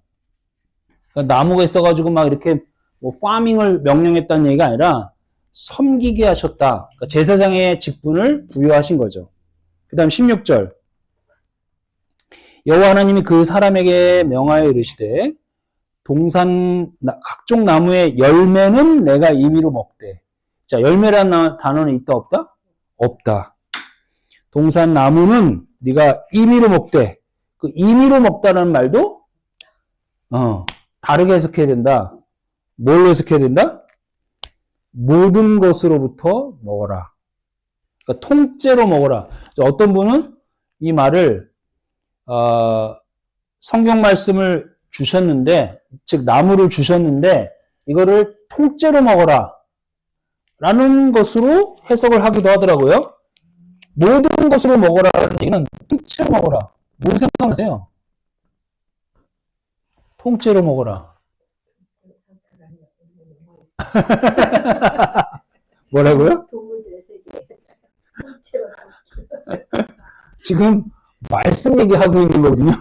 그러니까 나무가 있어가지고 막 이렇게 뭐 파밍을 명령했다는 얘기가 아니라 섬기게 하셨다. 그러니까 제사장의 직분을 부여하신 거죠. 그 다음 16절. 여호와 하나님이 그 사람에게 명하여 이르시되 동산 각종 나무의 열매는 내가 임의로 먹되. 자, 열매라는 단어는 있다 없다? 없다. 동산 나무는 네가 임의로 먹되. 그 임의로 먹다라는 말도 다르게 해석해야 된다. 뭘로 해석해야 된다? 모든 것으로부터 먹어라. 그러니까 통째로 먹어라. 어떤 분은 이 말을 성경 말씀을 주셨는데, 즉 나무를 주셨는데 이거를 통째로 먹어라 라는 것으로 해석을 하기도 하더라고요. 모든 것으로 먹어라라는 얘기는 통째로 먹어라. 뭐 생각하세요? 통째로 먹어라. 뭐라고요? 지금 말씀 얘기하고 있는 거거든요.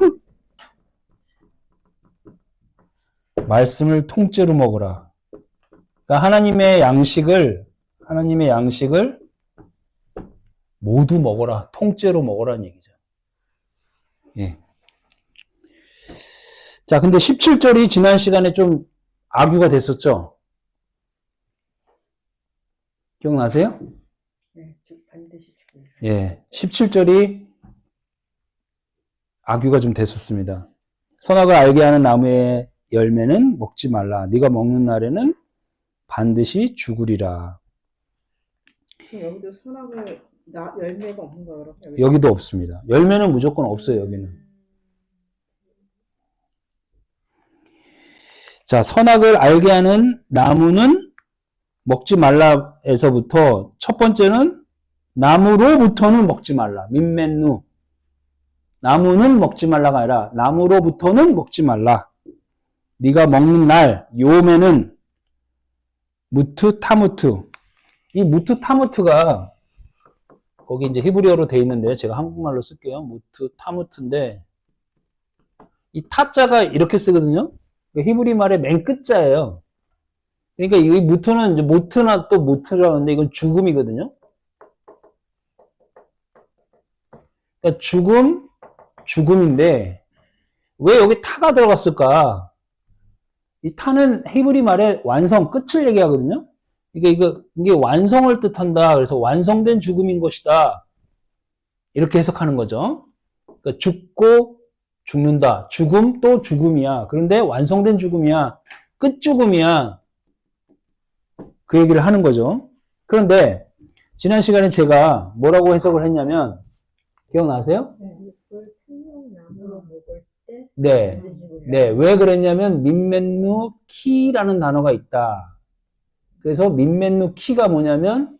말씀을 통째로 먹어라. 그러니까 하나님의 양식을 모두 먹어라. 통째로 먹어라는 얘기죠. 예. 자, 근데 17절이 지난 시간에 좀 악유가 됐었죠? 기억나세요? 네, 반드시 죽어요. 예. 17절이 악유가 좀 됐었습니다. 선악을 알게 하는 나무의 열매는 먹지 말라. 네가 먹는 날에는 반드시 죽으리라. 그럼 여기도 선악을 열매가 없는 거예요? 여기도 없습니다. 열매는 무조건 없어요, 여기는. 자, 선악을 알게 하는 나무는 먹지 말라에서부터 첫 번째는 나무로부터는 먹지 말라. 민맨누. 나무는 먹지 말라가 아니라 나무로부터는 먹지 말라. 네가 먹는 날 요매는 무트 타무트. 이 무트 타무트가 거기 이제 히브리어로 돼 있는데 제가 한국말로 쓸게요. 무트 타무트인데 이 타자가 이렇게 쓰거든요. 히브리 말의 맨 끝자예요. 그러니까 이 무트는 이제 모트나 또 무트라는데 이건 죽음이거든요. 그러니까 죽음인데 왜 여기 타가 들어갔을까? 이 타는 히브리 말의 완성, 끝을 얘기하거든요. 이게 완성을 뜻한다. 그래서 완성된 죽음인 것이다. 이렇게 해석하는 거죠. 그러니까 죽고 죽는다. 죽음 또 죽음이야. 그런데 완성된 죽음이야. 끝 죽음이야. 그 얘기를 하는 거죠. 그런데 지난 시간에 제가 뭐라고 해석을 했냐면 기억나세요? 생명나무로 먹을 때 네. 네. 왜 그랬냐면 민맨누 키라는 단어가 있다. 그래서 민맨누 키가 뭐냐면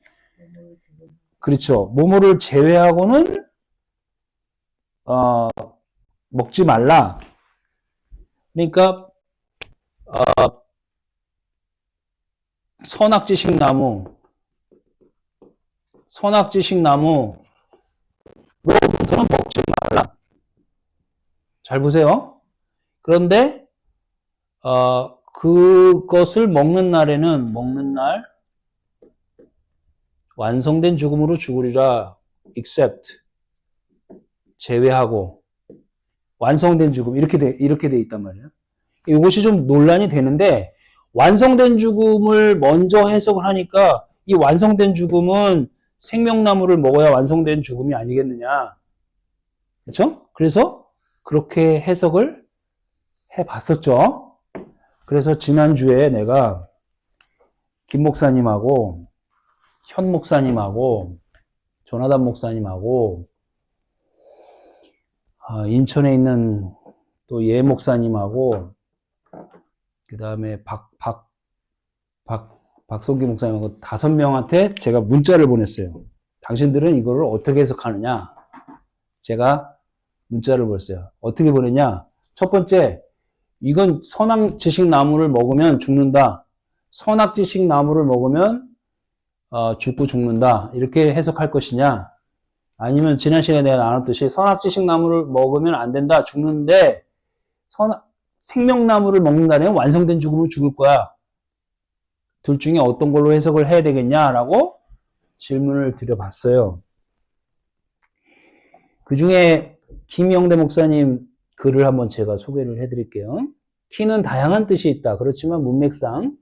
그렇죠. 뭐뭐를 제외하고는 먹지 말라. 그러니까 선악지식 나무로부터는 먹지 말라. 잘 보세요. 그런데 그것을 먹는 날 완성된 죽음으로 죽으리라. except 제외하고 완성된 죽음 이렇게 돼 있단 말이에요. 이것이 좀 논란이 되는데 완성된 죽음을 먼저 해석을 하니까 이 완성된 죽음은 생명나무를 먹어야 완성된 죽음이 아니겠느냐. 그렇죠? 그래서 그렇게 해석을 해봤었죠. 그래서 지난주에 내가 김 목사님하고 현 목사님하고 조나단 목사님하고 인천에 있는 또 예 목사님하고 그 다음에 박성기 목사님하고 5명한테 제가 문자를 보냈어요. 당신들은 이거를 어떻게 해석하느냐? 제가 문자를 보냈어요. 어떻게 보냈냐? 첫 번째, 이건 선악지식 나무를 먹으면 죽는다. 선악지식 나무를 먹으면 죽고 죽는다. 이렇게 해석할 것이냐? 아니면 지난 시간에 내가 나눴듯이 선악지식 나무를 먹으면 안 된다. 죽는데 생명나무를 먹는다면 완성된 죽음을 죽을 거야. 둘 중에 어떤 걸로 해석을 해야 되겠냐라고 질문을 드려봤어요. 그 중에 김영대 목사님 글을 한번 제가 소개를 해드릴게요. 키는 다양한 뜻이 있다. 그렇지만 문맥상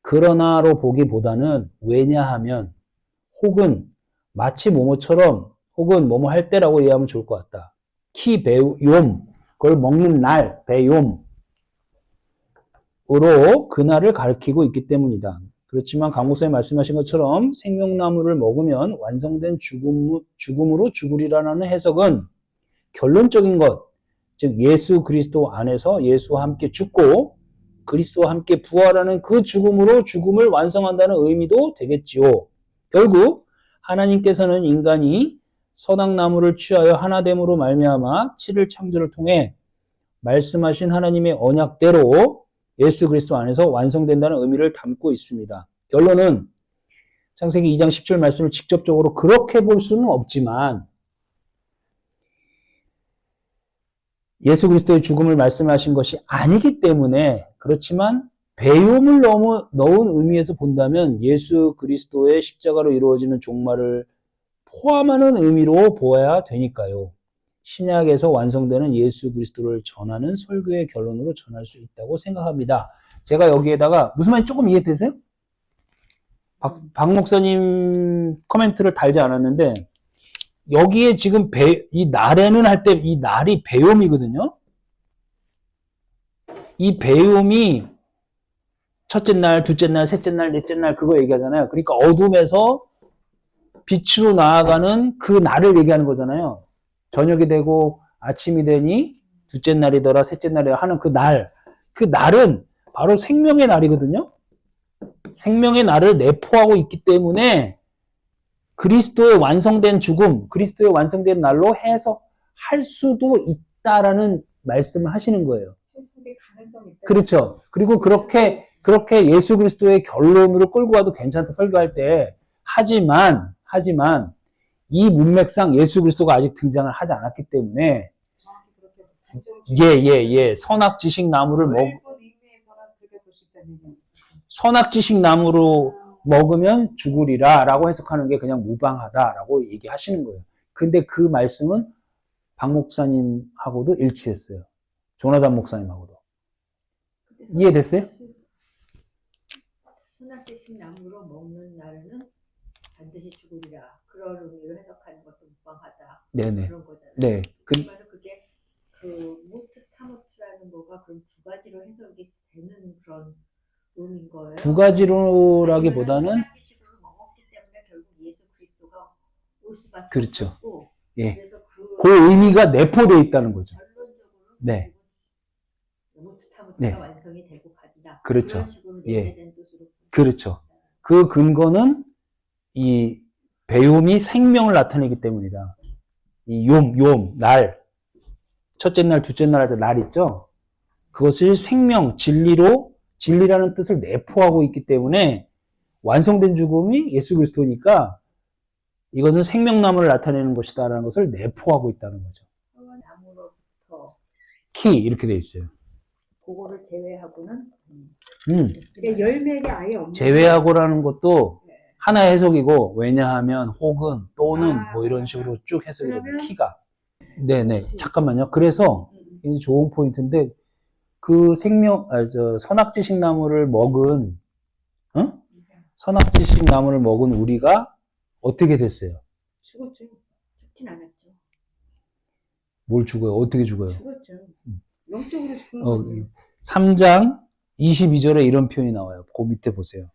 그러나로 보기보다는 왜냐하면 혹은 마치 뭐뭐처럼 혹은 뭐뭐 할 때라고 이해하면 좋을 것 같다. 키 배욤 그걸 먹는 날 배욤 으로 그날을 가리키고 있기 때문이다. 그렇지만 강 목사님 말씀하신 것처럼 생명나무를 먹으면 완성된 죽음으로 죽으리라는 해석은 결론적인 것, 즉 예수 그리스도 안에서 예수와 함께 죽고 그리스도와 함께 부활하는 그 죽음으로 죽음을 완성한다는 의미도 되겠지요. 결국 하나님께서는 인간이 선악나무를 취하여 하나됨으로 말미암아 7일 창조를 통해 말씀하신 하나님의 언약대로 예수 그리스도 안에서 완성된다는 의미를 담고 있습니다. 결론은 창세기 2장 10절 말씀을 직접적으로 그렇게 볼 수는 없지만 예수 그리스도의 죽음을 말씀하신 것이 아니기 때문에 그렇지만 배움을 넣은 의미에서 본다면 예수 그리스도의 십자가로 이루어지는 종말을 포함하는 의미로 보아야 되니까요. 신약에서 완성되는 예수 그리스도를 전하는 설교의 결론으로 전할 수 있다고 생각합니다. 제가 여기에다가 무슨 말인지 조금 이해되세요? 박 목사님 코멘트를 달지 않았는데 여기에 지금 이 날에는 할 때 이 날이 배움이거든요. 이 배움이 첫째 날, 둘째 날, 셋째 날, 넷째 날 그거 얘기하잖아요. 그러니까 어둠에서 빛으로 나아가는 그 날을 얘기하는 거잖아요. 저녁이 되고 아침이 되니 둘째 날이더라, 셋째 날이더라 하는 그 날. 그 날은 바로 생명의 날이거든요. 생명의 날을 내포하고 있기 때문에 그리스도의 완성된 죽음, 그리스도의 완성된 날로 해석할 수도 있다라는 말씀을 하시는 거예요. 해석의 가능성이 있다. 그렇죠. 그리고 그렇게 예수 그리스도의 결론으로 끌고 가도 괜찮다 설교할 때 하지만 이 문맥상 예수 그리스도가 아직 등장을 하지 않았기 때문에 정확히 그렇게 예. 선악지식 나무를 의미에서는 그렇게 볼 수 있다는 얘기예요. 선악지식 나무로 먹으면 죽으리라 라고 해석하는 게 그냥 무방하다라고 얘기하시는 거예요. 근데 그 말씀은 박 목사님하고도 일치했어요. 조나단 목사님하고도. 이해됐어요? 선악지식 나무로 먹는 날은 반드시 죽으리라. 그런 의미로 해석하는 것도 무방하다. 네네. 그런 거잖아요. 네. 그러면 그게 무트 타모트라는 거가 그럼 두 가지로 해석이 되는 그런 의미인 거예요. 두 가지로라기보다는 선악지식으로 먹었기 때문에 결국 예수 그리스도가 올 수밖에 그렇죠. 없고. 예. 그래서 그 의미가 내포되어 있다는 거죠. 결론적으로 네. 무트 타모트가 네. 완성이 되고 가리라. 그렇죠. 그런 식으로 예. 내재된 뜻으로. 그렇죠. 그 근거는 이 배움이 생명을 나타내기 때문이다. 이 날. 첫째 날, 둘째 날 할 때 날 있죠? 그것을 생명, 진리라는 뜻을 내포하고 있기 때문에 완성된 죽음이 예수 그리스도니까 이것은 생명나무를 나타내는 것이다라는 것을 내포하고 있다는 거죠. 나무로부터 키 이렇게 돼 있어요. 그거를 제외하고는 그러니까 열매가 아예 없는. 제외하고라는 것도 네. 하나의 해석이고, 왜냐하면, 혹은, 또는, 뭐 이런 식으로 쭉 해석이 됩니다. 그러면- 키가. 네네. 그치. 잠깐만요. 그래서, 이게 좋은 포인트인데, 그 선악지식 나무를 먹은, 선악지식 나무를 먹은 우리가 어떻게 됐어요? 죽었죠. 죽진 않았죠. 뭘 죽어요? 어떻게 죽어요? 죽었죠. 영적으로 죽은 어, 거죠. 3장 22절에 이런 표현이 나와요. 그 밑에 보세요.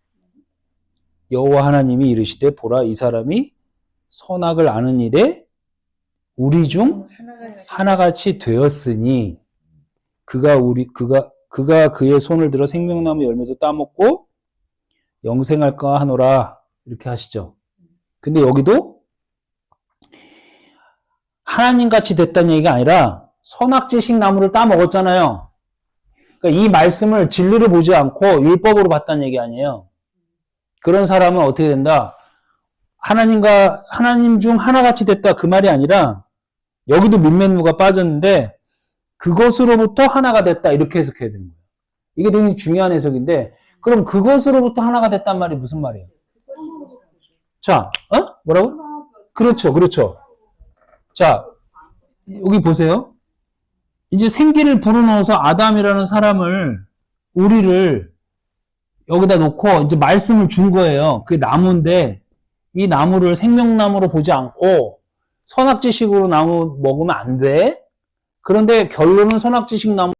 여호와 하나님이 이르시되 보라 이 사람이 선악을 아는 일에 우리 중 하나같이 되었으니 그가 그의 손을 들어 생명나무 열매도 따먹고 영생할까 하노라 이렇게 하시죠. 근데 여기도 하나님같이 됐다는 얘기가 아니라 선악지식 나무를 따먹었잖아요. 그러니까 이 말씀을 진리를 보지 않고 율법으로 봤다는 얘기 아니에요. 그런 사람은 어떻게 된다? 하나님 중 하나같이 됐다 그 말이 아니라 여기도 민맨누가 빠졌는데 그것으로부터 하나가 됐다 이렇게 해석해야 되는 거예요. 이게 되게 중요한 해석인데 그럼 그것으로부터 하나가 됐단 말이 무슨 말이에요? 자, 뭐라고? 그렇죠, 그렇죠. 자, 여기 보세요. 이제 생기를 불어넣어서 아담이라는 사람을 우리를 여기다 놓고 이제 말씀을 준 거예요. 그 나무인데 이 나무를 생명나무로 보지 않고 선악지식으로 나무 먹으면 안 돼. 그런데 결론은 선악지식 나무도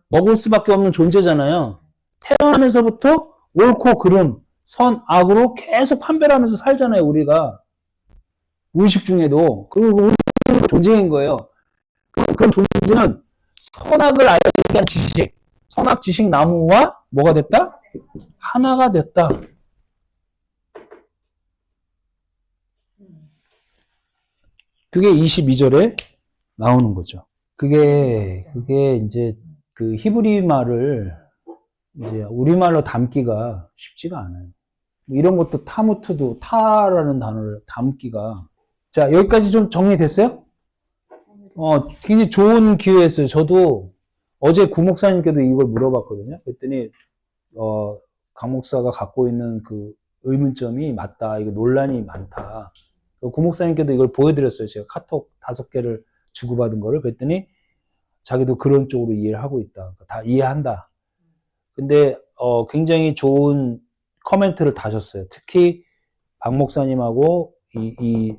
먹을 수밖에 없는 존재잖아요. 태어나면서부터 옳고 그름, 선악으로 계속 판별하면서 살잖아요. 우리가 무의식 중에도. 그리고 우리 존재인 거예요. 그런 존재는 선악을 알게 한 지식, 선악 지식 나무와 뭐가 됐다? 하나가 됐다. 그게 22절에 나오는 거죠. 그게 이제 그 히브리 말을 이제 우리말로 담기가 쉽지가 않아요. 이런 것도 타무트도 타라는 단어를 담기가. 자, 여기까지 좀 정리됐어요? 굉장히 좋은 기회였어요. 저도 어제 구 목사님께도 이걸 물어봤거든요. 그랬더니, 강 목사가 갖고 있는 그 의문점이 맞다. 이거 논란이 많다. 구 목사님께도 이걸 보여드렸어요. 제가 카톡 5개를 주고받은 거를. 그랬더니 자기도 그런 쪽으로 이해를 하고 있다. 다 이해한다. 근데, 굉장히 좋은 코멘트를 다셨어요. 특히 박 목사님하고 이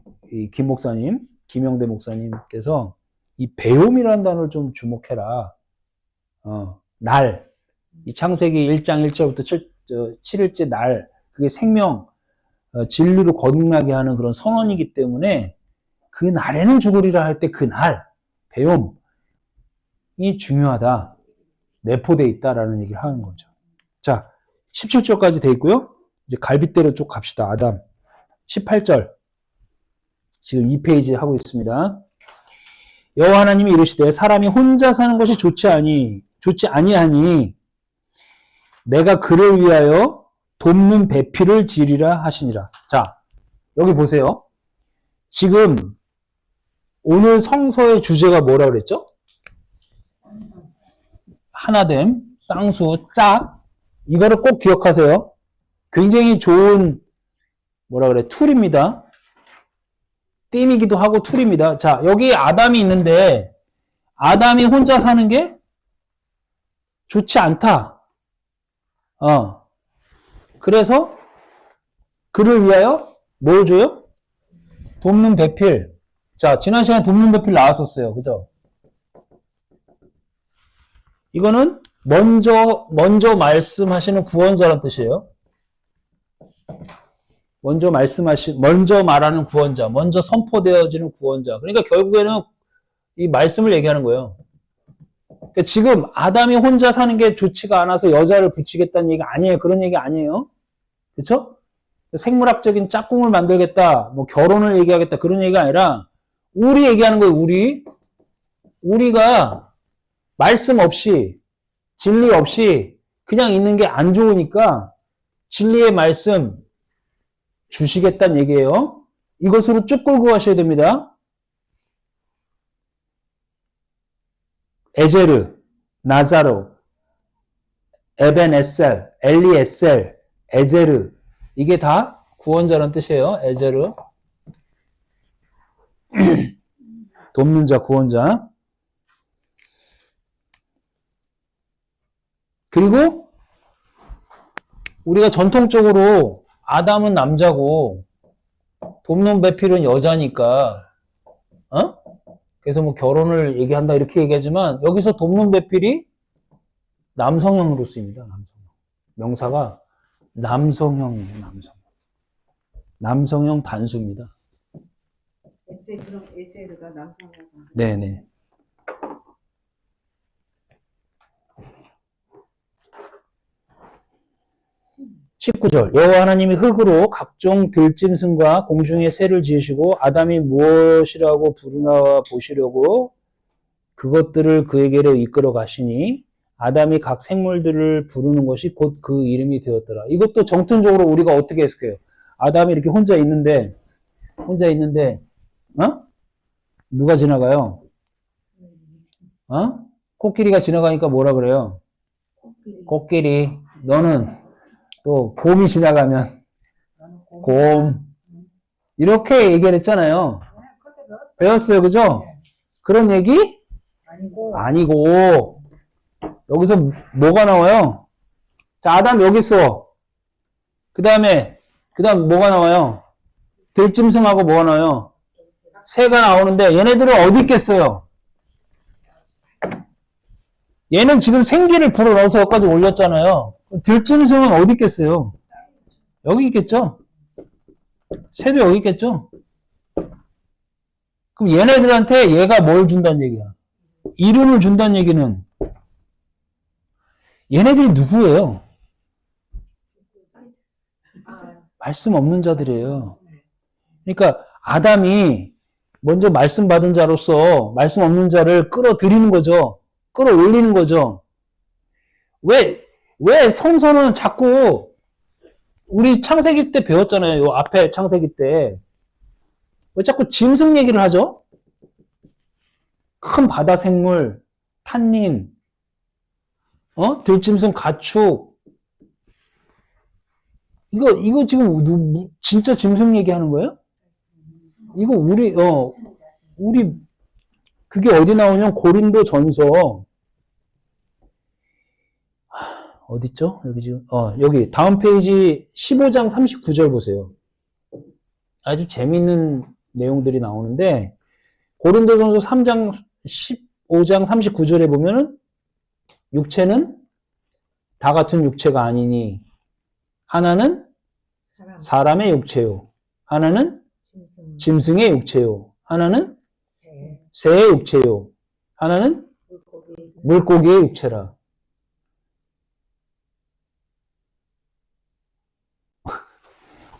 김 목사님, 김영대 목사님께서 이 배움이라는 단어를 좀 주목해라. 날. 이 창세기 1장 1절부터 7일째 날. 그게 생명, 진리로 거듭나게 하는 그런 선언이기 때문에 그 날에는 죽으리라 할 때 그 날, 배움이 중요하다. 내포되어 있다라는 얘기를 하는 거죠. 자, 17절까지 돼 있고요. 이제 갈빗대로 쭉 갑시다. 아담. 18절. 지금 2페이지 하고 있습니다. 여호와 하나님이 이르시되 사람이 혼자 사는 것이 좋지 아니하니 내가 그를 위하여 돕는 배필을 지으리라 하시니라. 자, 여기 보세요. 지금 오늘 성서의 주제가 뭐라 그랬죠? 하나됨, 쌍수, 짝. 이거를 꼭 기억하세요. 굉장히 좋은 툴입니다. 띠이기도 하고 툴입니다. 자, 여기 아담이 있는데 아담이 혼자 사는 게 좋지 않다. 그래서 그를 위하여 뭘 줘요? 돕는 배필. 자, 지난 시간에 돕는 배필 나왔었어요. 그죠? 이거는 먼저 말씀하시는 구원자란 뜻이에요. 먼저 말하는 구원자, 먼저 선포되어지는 구원자. 그러니까 결국에는 이 말씀을 얘기하는 거예요. 그러니까 지금 아담이 혼자 사는 게 좋지가 않아서 여자를 붙이겠다는 얘기가 아니에요. 그런 얘기 아니에요. 그렇죠? 생물학적인 짝꿍을 만들겠다, 뭐 결혼을 얘기하겠다 그런 얘기가 아니라 우리 얘기하는 거예요. 우리가 말씀 없이 진리 없이 그냥 있는 게 안 좋으니까 진리의 말씀 주시겠다는 얘기예요. 이것으로 쭉 끌고 가셔야 됩니다. 에제르, 나자로, 에벤에셀, 엘리에셀, 에제르. 이게 다 구원자라는 뜻이에요. 에제르. 돕는 자, 구원자. 그리고 우리가 전통적으로 아담은 남자고 돕는 배필은 여자니까, 어? 그래서 뭐 결혼을 얘기한다 이렇게 얘기하지만 여기서 돕는 배필이 남성형으로 쓰입니다. 남성형. 명사가 남성형이에요. 남성형 단수입니다. 그럼 에제르가 남성이고. 네네. 19절 여호와 하나님이 흙으로 각종 들짐승과 공중의 새를 지으시고 아담이 무엇이라고 부르나 보시려고 그것들을 그에게로 이끌어 가시니 아담이 각 생물들을 부르는 것이 곧 그 이름이 되었더라. 이것도 정통적으로 우리가 어떻게 해석해요? 아담이 이렇게 혼자 있는데 누가 지나가요? 코끼리가 지나가니까 뭐라 그래요? 코끼리. 너는 또 곰이 지나가면 곰. 이렇게 얘기를 했잖아요. 배웠어요. 그죠? 그런 얘기? 아니고 여기서 뭐가 나와요? 자, 아담 여기 있어. 그 다음 뭐가 나와요? 들짐승하고 뭐가 나와요? 새가 나오는데 얘네들은 어디 있겠어요? 얘는 지금 생기를 불어넣어서 여기까지 올렸잖아요. 들짐승은 어디 있겠어요? 여기 있겠죠? 새도 여기 있겠죠? 그럼 얘네들한테 얘가 뭘 준다는 얘기야? 이름을 준다는 얘기는 얘네들이 누구예요? 말씀 없는 자들이에요. 그러니까 아담이 먼저 말씀 받은 자로서 말씀 없는 자를 끌어들이는 거죠. 끌어올리는 거죠. 왜 성서는 자꾸 우리 창세기 때 배웠잖아요. 요 앞에 창세기 때. 왜 자꾸 짐승 얘기를 하죠? 큰 바다 생물, 탄닌, 들짐승, 가축. 이거 지금 진짜 짐승 얘기하는 거예요? 이거 우리 그게 어디 나오냐면 고린도 전서. 어딨죠? 여기 지금, 여기 다음 페이지 15장 39절 보세요. 아주 재밌는 내용들이 나오는데, 고린도전서 3장 15장 39절에 보면은, 육체는 다 같은 육체가 아니니, 하나는 사람의 육체요. 하나는 짐승의 육체요. 하나는 새의 육체요. 하나는 물고기의 육체라.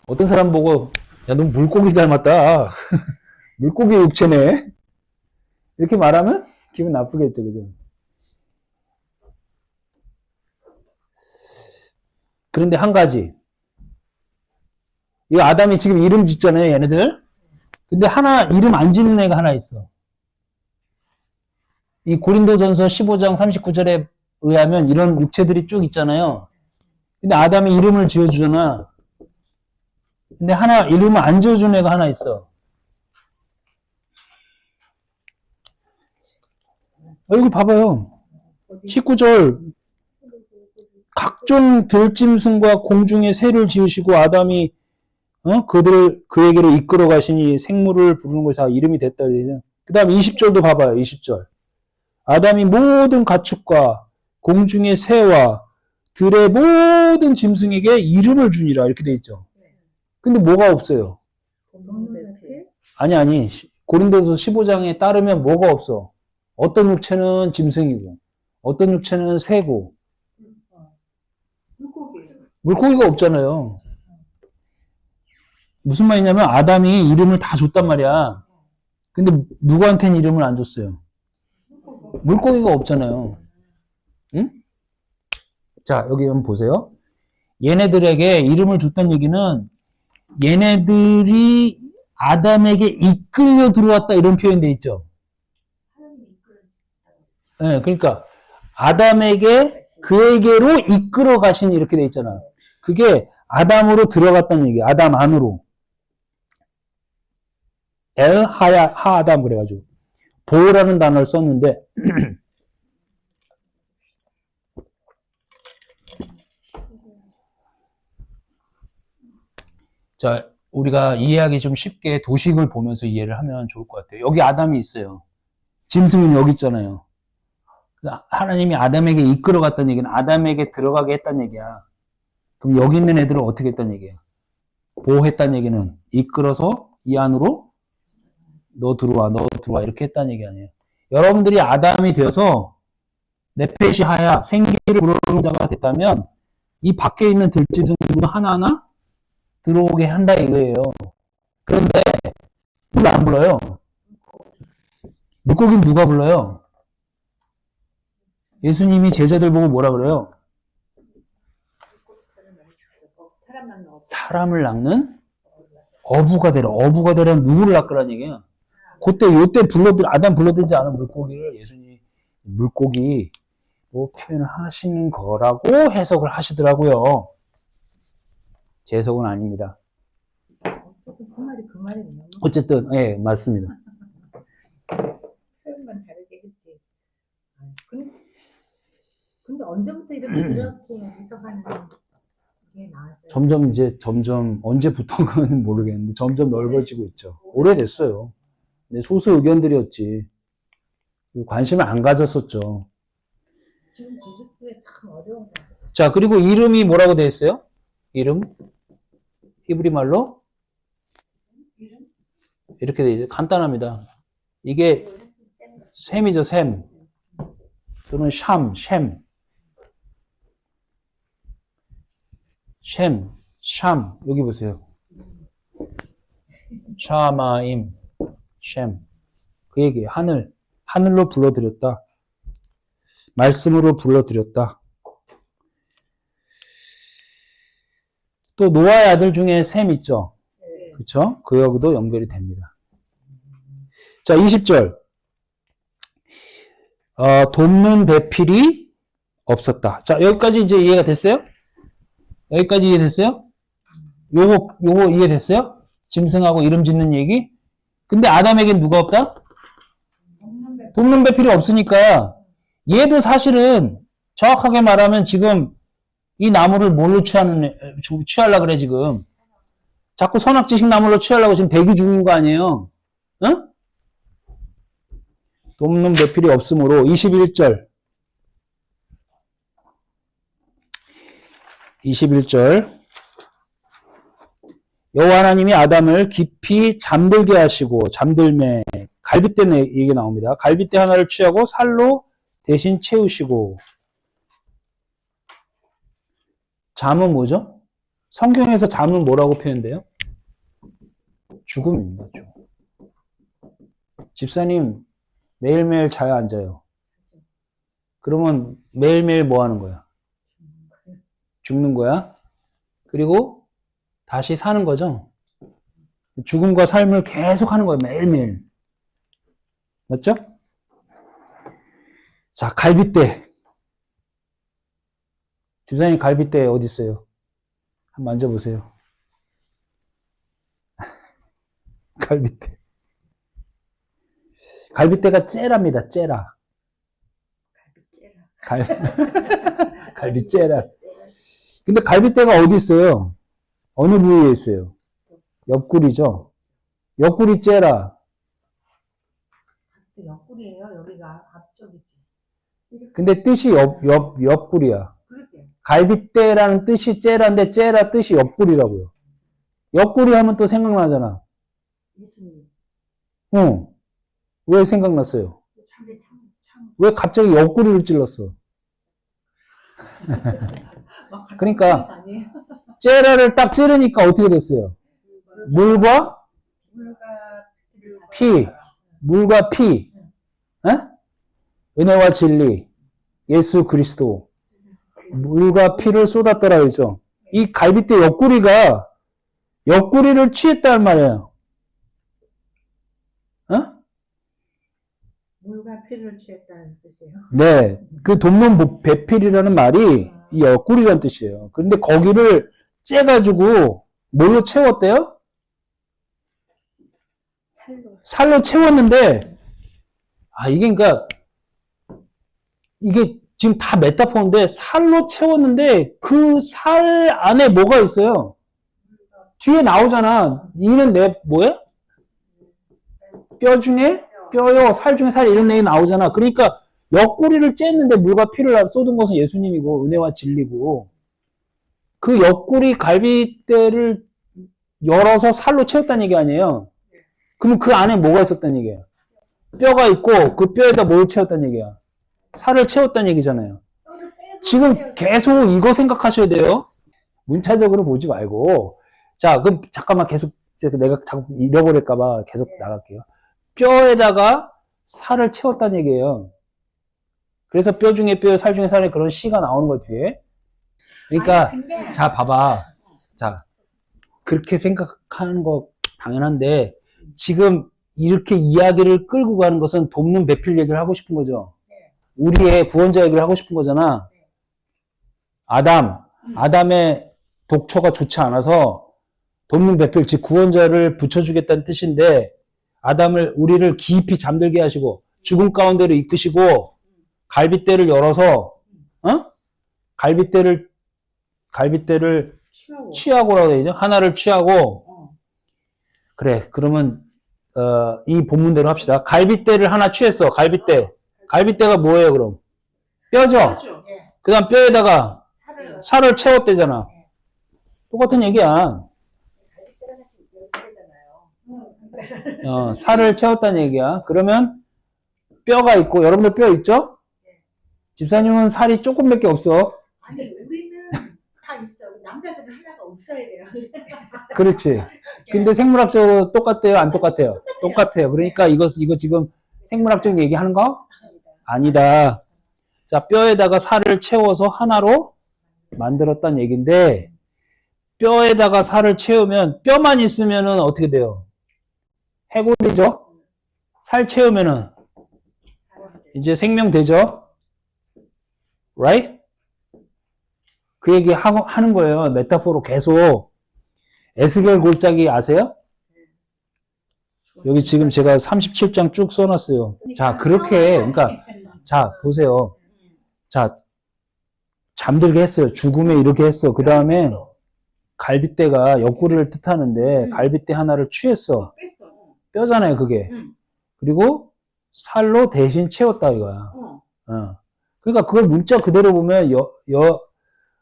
어떤 사람 보고 야, 너 물고기 닮았다. 물고기 육체네. 이렇게 말하면 기분 나쁘겠죠. 그죠? 그런데 한 가지. 이 아담이 지금 이름 짓잖아요, 얘네들. 근데 이름 안 짓는 애가 하나 있어. 이 고린도전서 15장 39절에 의하면 이런 육체들이 쭉 있잖아요. 근데 아담이 이름을 지어주잖아. 근데 이름을 안 지어준 애가 하나 있어. 여기 봐봐요. 19절. 각종 들짐승과 공중의 새를 지으시고 아담이 그에게로 이끌어 가시니 생물을 부르는 것이 다 이름이 됐다. 그 다음 20절도 봐봐요. 20절. 아담이 모든 가축과 공중의 새와 들의 모든 짐승에게 이름을 주니라. 이렇게 돼 있죠. 근데 뭐가 없어요? 아니. 고린도서 15장에 따르면 뭐가 없어? 어떤 육체는 짐승이고, 어떤 육체는 새고, 물고기가 없잖아요. 무슨 말이냐면 아담이 이름을 다 줬단 말이야. 근데 누구한테는 이름을 안 줬어요? 물고기가 없잖아요. 응? 자, 여기 한번 보세요. 얘네들에게 이름을 줬다는 얘기는 얘네들이 아담에게 이끌려 들어왔다 이런 표현돼 있죠. 네, 그러니까 아담에게 그에게로 이끌어 가신 이렇게 돼 있잖아. 그게 아담으로 들어갔다는 얘기야. 아담 안으로. 엘 하야 하아담 그래가지고 보라는 단어를 썼는데 자, 우리가 이해하기 좀 쉽게 도식을 보면서 이해를 하면 좋을 것 같아요. 여기 아담이 있어요. 짐승은 여기 있잖아요. 하나님이 아담에게 이끌어 갔다는 얘기는 아담에게 들어가게 했다는 얘기야. 그럼 여기 있는 애들은 어떻게 했다는 얘기야? 보호했다는 얘기는 이끌어서 이 안으로 너 들어와 이렇게 했다는 얘기 아니에요. 여러분들이 아담이 되어서 네페시 하야 생기를 불어오는 자가 됐다면 이 밖에 있는 들짐승들도 하나하나 들어오게 한다 이거예요. 그런데 불 안 불러요. 물고기는 누가 불러요? 예수님이 제자들 보고 뭐라 그래요? 사람을 낚는 어부가 되라. 어부가 되라는 누구를 낚으라는 얘기야? 요때 아담 불러들지 않은 물고기를 예수님이 물고기 표현을 하신 거라고 해석을 하시더라고요. 제 해석은 아닙니다. 그 말이 그 말이네요. 어쨌든, 예, 맞습니다. 표현만 다르게 했지. 근데 언제부터 이렇게 해석하는 게 나왔어요? 점점, 언제부터는 모르겠는데, 점점 넓어지고 있죠. 오래됐어요. 근데 소수 의견들이었지. 관심을 안 가졌었죠. 지금 뒤집기가 참 어려운다. 자, 그리고 이름이 뭐라고 되어 있어요? 이름? 히브리 말로? 이름? 이렇게 되어 있어요. 간단합니다. 이게 셈이죠, 셈. 또는 샴. 샴. 여기 보세요. 샤마임, 셈. 그 얘기예요. 하늘로 불러들였다. 말씀으로 불러들였다. 또 노아의 아들 중에 셈 있죠? 네. 그렇죠? 그하고도 연결이 됩니다. 자, 20절. 돕는 배필이 없었다. 자, 여기까지 이제 이해가 됐어요? 여기까지 이해됐어요? 요거 이해됐어요? 짐승하고 이름 짓는 얘기? 근데 아담에겐 누가 없다? 돕는 배필이 없으니까 얘도 사실은 정확하게 말하면 지금 이 나무를 뭘로 취하려고 그래, 지금. 자꾸 선악지식 나무로 취하려고 지금 대기 중인 거 아니에요? 응? 돕는 배필이 없으므로 21절. 21절. 여호와 하나님이 아담을 깊이 잠들게 하시고 잠들매 갈빗대 얘기 나옵니다. 갈빗대 하나를 취하고 살로 대신 채우시고. 잠은 뭐죠? 성경에서 잠은 뭐라고 표현돼요? 죽음입니다. 죽음. 집사님 매일매일 자요, 안 자요? 그러면 매일매일 뭐 하는 거야? 죽는 거야? 그리고 다시 사는 거죠? 죽음과 삶을 계속 하는 거예요, 매일매일. 맞죠? 자, 갈빗대. 집사님 갈빗대 어디 있어요? 한번 만져보세요. 갈빗대. 갈빗대가 째랍니다, 째라. 갈빗째라. 근데 갈빗대가 어디 있어요? 어느 부위에 있어요? 옆구리죠? 옆구리 째라. 옆구리예요. 여기가 앞쪽이지. 근데 뜻이 옆구리야. 그렇게. 갈빗대라는 뜻이 째라인데 째라 뜻이 옆구리라고요. 옆구리 하면 또 생각나잖아. 예수님. 응. 왜 생각났어요? 참. 왜 갑자기 옆구리를 찔렀어? 그러니까 째라를 딱 찌르니까 어떻게 됐어요? 물과 피. 물과 피. 에? 은혜와 진리. 예수 그리스도. 물과 피를 쏟았더라 그랬죠. 이 갈빗대 옆구리를 취했단 말이에요. 어? 물과 내가 피를 취했다는 뜻이에요. 네, 그 돕는 배필이라는 말이 이 옆구리라는 뜻이에요. 그런데 거기를 째가지고 뭘로 채웠대요? 살로 채웠는데, 이게 그러니까 이게 지금 다 메타포인데 살로 채웠는데 그 살 안에 뭐가 있어요? 뒤에 나오잖아. 이는 뭐야? 뼈 중에 뼈요, 살 중에 살 이런 얘기 나오잖아. 그러니까 옆구리를 쬐는데 물과 피를 쏟은 것은 예수님이고 은혜와 진리고 그 옆구리 갈비뼈를 열어서 살로 채웠다는 얘기 아니에요. 그러면 그 안에 뭐가 있었다는 얘기예요? 뼈가 있고 그 뼈에다 뭘 채웠다는 얘기야? 살을 채웠다는 얘기잖아요. 지금 계속 이거 생각하셔야 돼요. 문자적으로 보지 말고. 자, 그럼 잠깐만 계속 내가 자꾸 잃어버릴까봐 계속 나갈게요. 뼈에다가 살을 채웠다는 얘기예요. 그래서 뼈 중에 뼈, 살 중에 살에 그런 시가 나오는 거 뒤에. 그러니까, 자, 봐봐. 자, 그렇게 생각하는 거 당연한데, 지금 이렇게 이야기를 끌고 가는 것은 돕는 배필 얘기를 하고 싶은 거죠. 우리의 구원자 얘기를 하고 싶은 거잖아. 아담의 독처가 좋지 않아서 돕는 배필, 즉 구원자를 붙여주겠다는 뜻인데 우리를 깊이 잠들게 하시고 죽음 가운데로 이끄시고 갈빗대를 열어서 갈빗대를 취하고라고 되죠. 하나를 취하고 그래. 그러면 이 본문대로 합시다. 갈빗대를 하나 취했어. 갈빗대가 뭐예요, 그럼? 뼈죠? 그 다음 뼈에다가 살을 채웠대잖아. 똑같은 얘기야. 살을 채웠다는 얘기야. 그러면 뼈가 있고, 여러분들 뼈 있죠? 집사님은 살이 조금밖에 없어. 아니 우리는 다 있어. 남자들은 하나가 없어야 돼요. 그렇지. 근데 생물학적으로 똑같아요? 안 똑같아요? 똑같아요. 그러니까 이거 지금 생물학적 얘기하는 거? 아니다. 자, 뼈에다가 살을 채워서 하나로 만들었다는 얘기인데, 뼈에다가 살을 채우면, 뼈만 있으면은 어떻게 돼요? 해골이죠? 살 채우면은, 이제 생명 되죠? Right? 그 얘기 하는 거예요. 메타포로 계속. 에스겔 골짜기 아세요? 여기 지금 제가 37장 쭉 써놨어요. 자, 그렇게, 그러니까, 자, 보세요. 자, 잠들게 했어요. 죽음에 이렇게 했어. 그 다음에 갈빗대가 옆구리를 뜻하는데 갈빗대 하나를 취했어. 뼈잖아요, 그게. 그리고 살로 대신 채웠다 이거야. 그러니까 그걸 문자 그대로 보면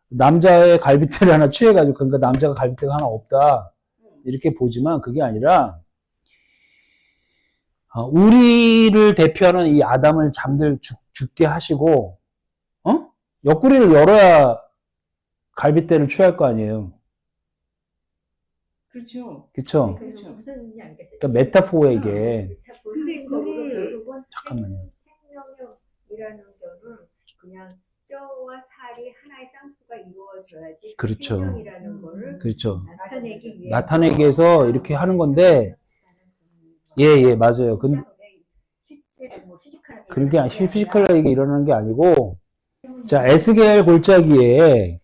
남자의 갈빗대를 하나 취해가지고 그러니까 남자가 갈빗대가 하나 없다 이렇게 보지만 그게 아니라 우리를 대표하는 이 아담을 죽게 하시고 옆구리를 열어야 갈빗대를 취할 거 아니에요. 그렇죠. 그쵸? 그래서 무슨 의미인지 알겠어요. 그러니까 메타포야 이게. 근데 결국은 잠깐만요. 생명이라는 거는 그냥 뼈와 살이 하나의 쌍수가 이루어져야지 그렇죠. 생명이라는 거를 그렇죠. 나타내기 위해서 이렇게 하는 건데 예, 맞아요. 근데 그게 피지컬하게 일어나는 게 아니고 자, 에스겔 골짜기에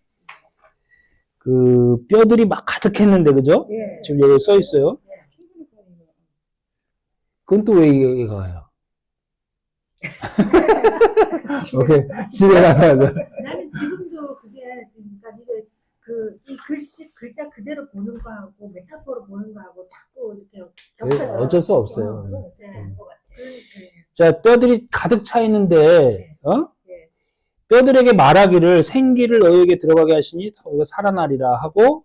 그 뼈들이 막 가득했는데 그죠? 예. 지금 여기 써 있어요. 그건 또 왜 이거예요? 오케이, 집에 가서 하자. 나는 지금도 그게 그러니까 이게 이 글자 그대로 보는 거하고 메타포로 보는 거하고 자꾸 이렇게 겹쳐져. 어쩔 수 없어요. 네. 자, 뼈들이 가득 차 있는데, 네. 뼈들에게 말하기를 생기를 너희에게 들어가게 하시니 너희가 살아나리라 하고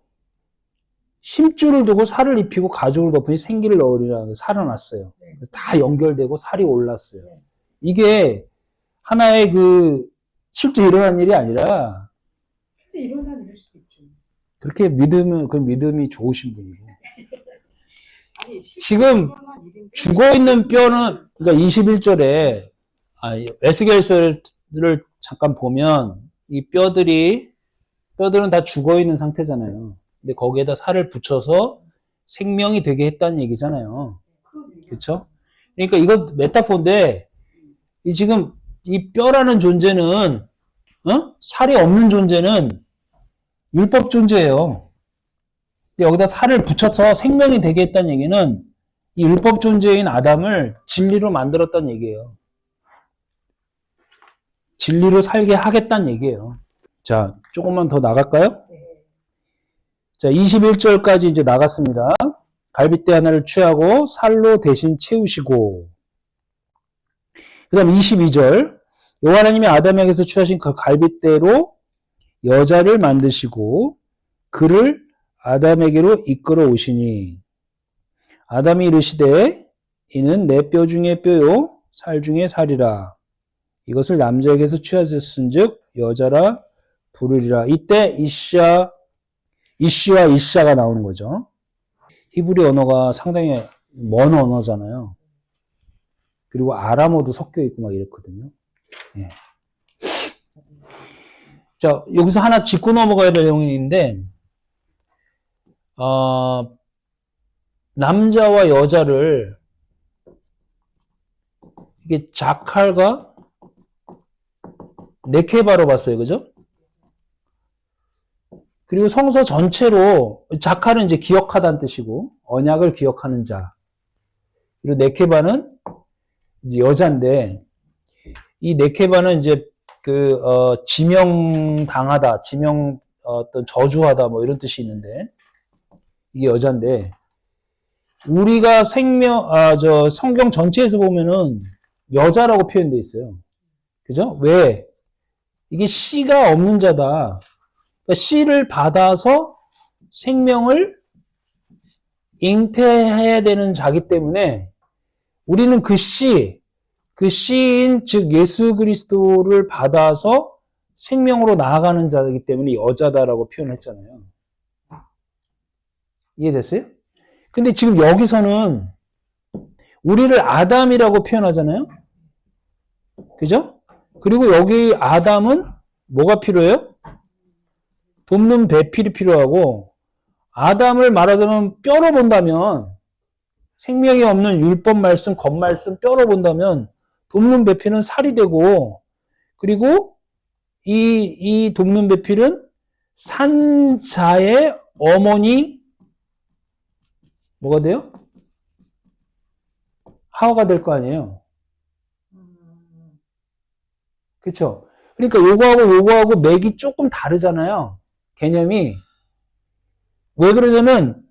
힘줄을 두고 살을 입히고 가죽을 덮으니 생기를 넣으리라 살아났어요. 네. 다 연결되고 살이 올랐어요. 네. 이게 하나의 실제 일어난 일이 아니라 실제 일어나는 일일 수도 있죠. 그렇게 믿음이 좋으신 분이고. 아니, 지금 일어난 일인데 죽어있는 뼈는, 그러니까 21절에, 에스겔서를 잠깐 보면, 이 뼈들은 다 죽어있는 상태잖아요. 근데 거기에다 살을 붙여서 생명이 되게 했다는 얘기잖아요. 그렇죠? 그러니까 이거 메타포인데, 이 지금 이 뼈라는 존재는 살이 없는 존재는 율법 존재예요. 근데 여기다 살을 붙여서 생명이 되게 했다는 얘기는 이 율법 존재인 아담을 진리로 만들었다는 얘기예요. 진리로 살게 하겠다는 얘기예요. 자, 조금만 더 나갈까요? 자, 21절까지 이제 나갔습니다. 갈빗대 하나를 취하고 살로 대신 채우시고, 그 다음 22절, 여호와 하나님이 아담에게서 취하신 그 갈빗대로 여자를 만드시고 그를 아담에게로 이끌어 오시니 아담이 이르시되 이는 내 뼈 중에 뼈요 살 중에 살이라. 이것을 남자에게서 취하셨은즉 여자라 부르리라. 이때 이시와 이샤가 나오는 거죠. 히브리 언어가 상당히 먼 언어잖아요. 그리고 아람어도 섞여 있고 막 이랬거든요. 예. 자, 여기서 하나 짚고 넘어가야 될 내용이 있는데, 남자와 여자를 이게 자칼과 네케바로 봤어요. 그죠? 그리고 성서 전체로 자칼은 이제 기억하다는 뜻이고 언약을 기억하는 자. 그리고 네케바는 이제 여자인데 이 네케바는 이제 지명당하다, 어떤 저주하다 뭐 이런 뜻이 있는데 이게 여자인데 우리가 성경 전체에서 보면은 여자라고 표현되어 있어요. 그죠? 왜? 이게 씨가 없는 자다. 그러니까 씨를 받아서 생명을 잉태해야 되는 자기 때문에 우리는 그 씨인 즉 예수 그리스도를 받아서 생명으로 나아가는 자이기 때문에 여자다라고 표현했잖아요. 이해됐어요? 근데 지금 여기서는 우리를 아담이라고 표현하잖아요. 그죠? 그리고 여기 아담은 뭐가 필요해요? 돕는 배필이 필요하고 아담을 말하자면 뼈로 본다면 생명이 없는 율법 말씀, 겉말씀 뼈로 본다면 돕는 배필은 살이 되고 그리고 이 돕는 배필은 산 자의 어머니 뭐가 돼요? 하와가 될 거 아니에요. 그렇죠? 그러니까 요거하고 맥이 조금 다르잖아요. 개념이. 왜 그러냐면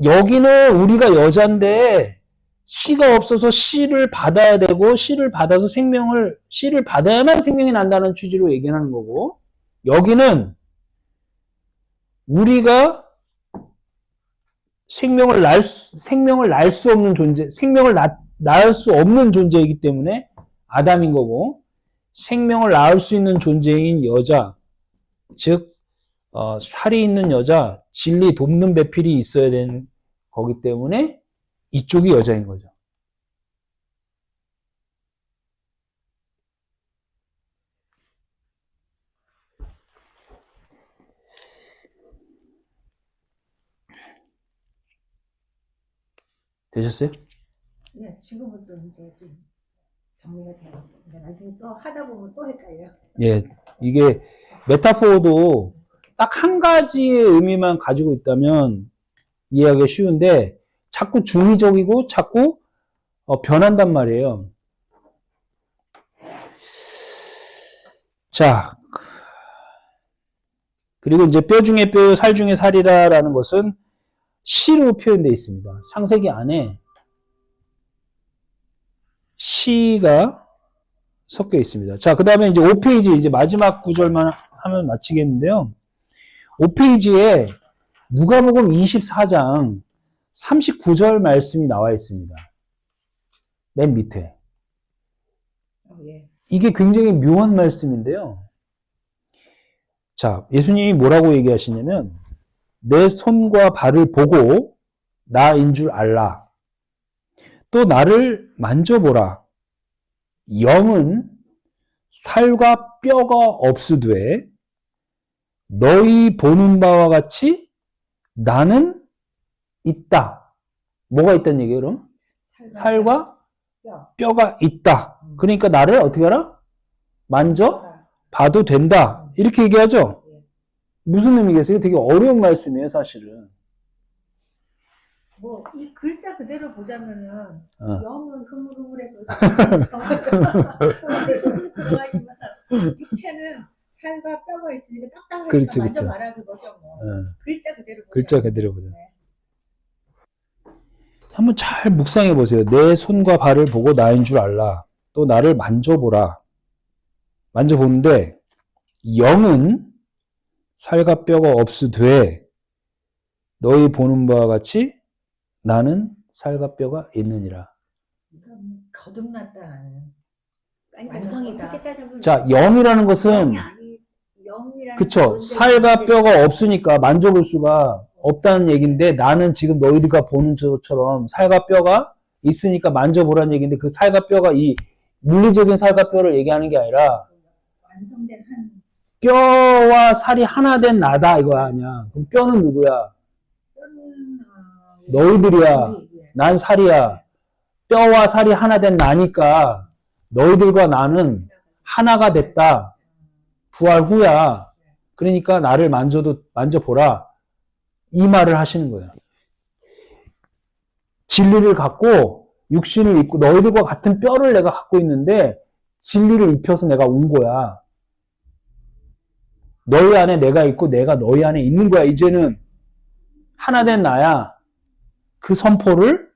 여기는 우리가 여자인데 씨가 없어서 씨를 받아야 되고 씨를 받아서 씨를 받아야만 생명이 난다는 취지로 얘기하는 거고 여기는 우리가 생명을 낳을 수 없는 존재, 생명을 낳을 수 없는 존재이기 때문에 아담인 거고 생명을 낳을 수 있는 존재인 여자, 즉 살이 있는 여자, 진리 돕는 배필이 있어야 되는 거기 때문에 이쪽이 여자인 거죠. 되셨어요? 네, 지금부터 이제 좀 정리가 돼요. 근데 나중에 또 하다 보면 또 헷갈려. 예, 이게 메타포도 딱 한 가지의 의미만 가지고 있다면 이해하기 쉬운데 자꾸 중의적이고 자꾸 변한단 말이에요. 자, 그리고 이제 뼈 중에 뼈, 살 중에 살이라라는 것은 시로 표현되어 있습니다. 창세기 안에 시가 섞여 있습니다. 자, 그 다음에 이제 5페이지, 이제 마지막 구절만 하면 마치겠는데요. 5페이지에 누가복음 24장 39절 말씀이 나와 있습니다. 맨 밑에. 예. 이게 굉장히 묘한 말씀인데요. 자, 예수님이 뭐라고 얘기하시냐면 내 손과 발을 보고 나인 줄 알라. 또 나를 만져보라. 영은 살과 뼈가 없으되 너희 보는 바와 같이 나는 있다. 뭐가 있다는 얘기예요, 그럼? 살과 뼈가 있다. 그러니까 나를 어떻게 하라? 만져 봐도 된다. 이렇게 얘기하죠. 무슨 의미겠어요? 되게 어려운 말씀이에요, 사실은. 뭐 이 글자 그대로 보자면은 어. 영은 흐물흐물해서 속에서는 그거하지만 육체는 살과 뼈가 있으니까 딱딱하니까 그렇지, 그렇지. 만져봐라 그거죠 뭐. 어, 글자 그대로 보자. 글자 그대로 보자. 네. 한번 잘 묵상해 보세요. 내 손과 발을 보고 나인 줄 알라. 또 나를 만져보라. 만져보는데 영은 살과 뼈가 없으되 너희 보는 바와 같이 나는 살과 뼈가 있느니라. 거듭났다 나는. 아니, 완성이다. 어떻게 따져보면 자, 영이라는 것은 영이라는 그쵸. 존재는 살과 뼈가 없으니까 만져볼 수가 없다는 얘기인데 나는 지금 너희들과 보는 것처럼 살과 뼈가 있으니까 만져보라는 얘기인데 그 살과 뼈가 이 물리적인 살과 뼈를 얘기하는 게 아니라 완성된 한 뼈와 살이 하나 된 나다 이거 아니야. 그럼 뼈는 누구야? 뼈는 너희들이야. 우리, 예. 난 살이야. 뼈와 살이 하나 된 나니까 너희들과 나는 하나가 됐다. 부활 후야. 그러니까 나를 만져보라. 이 말을 하시는 거예요. 진리를 갖고 육신을 입고 너희들과 같은 뼈를 내가 갖고 있는데 진리를 입혀서 내가 온 거야. 너희 안에 내가 있고 내가 너희 안에 있는 거야. 이제는 하나 된 나야. 그 선포를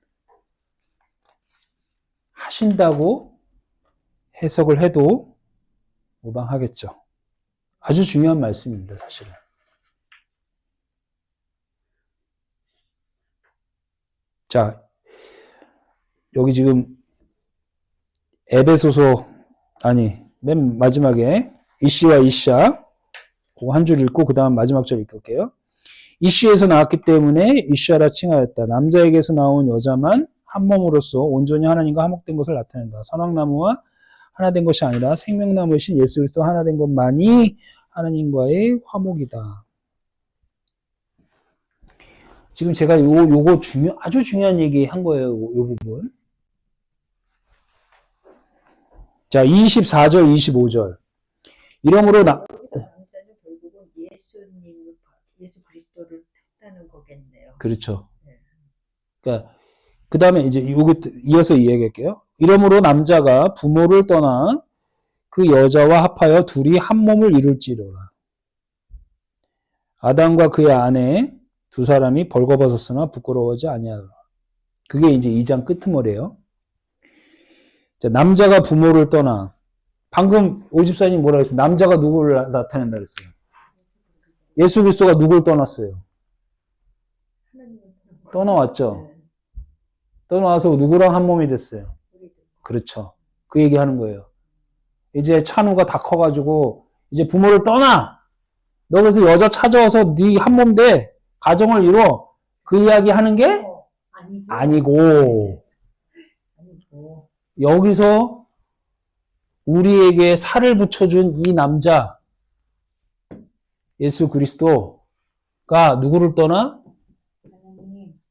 하신다고 해석을 해도 무방하겠죠. 아주 중요한 말씀입니다, 사실은. 자, 여기 지금 에베소서 맨 마지막에 이씨와 이샤 그거 한 줄 읽고 그 다음 마지막 절 읽을게요. 이씨에서 나왔기 때문에 이샤라 칭하였다. 남자에게서 나온 여자만 한 몸으로서 온전히 하나님과 화목된 것을 나타낸다. 선악나무와 하나 된 것이 아니라 생명나무이신 예수 그리스도 하나 된 것만이 하나님과의 화목이다. 지금 제가 요거 아주 중요한 얘기 한 거예요. 요 부분. 자, 24절, 25절. 이러므로 여기서 남자는 결국은 예수 그리스도를 뜻하는 거겠네요. 그렇죠. 그러니까 그 다음에 이제 요거 이어서 이야기할게요. 이러므로 남자가 부모를 떠나 그 여자와 합하여 둘이 한 몸을 이룰지로라. 아담과 그의 아내 두 사람이 벌거벗었으나 부끄러워하지 아니하더라. 그게 이제 2장 끄트머리예요. 자, 남자가 부모를 떠나 방금 오집사님 뭐라 그랬어요? 남자가 누구를 나타낸다 그랬어요? 예수 그리스도가 누굴 떠났어요? 떠나왔죠. 떠나와서 누구랑 한 몸이 됐어요? 그렇죠. 그 얘기하는 거예요. 이제 찬우가 다 커가지고 이제 부모를 떠나. 너 그래서 여자 찾아와서 네 한 몸 돼. 가정을 이뤄. 그 이야기 하는 게 아니고 여기서 우리에게 살을 붙여준 이 남자 예수 그리스도가 누구를 떠나?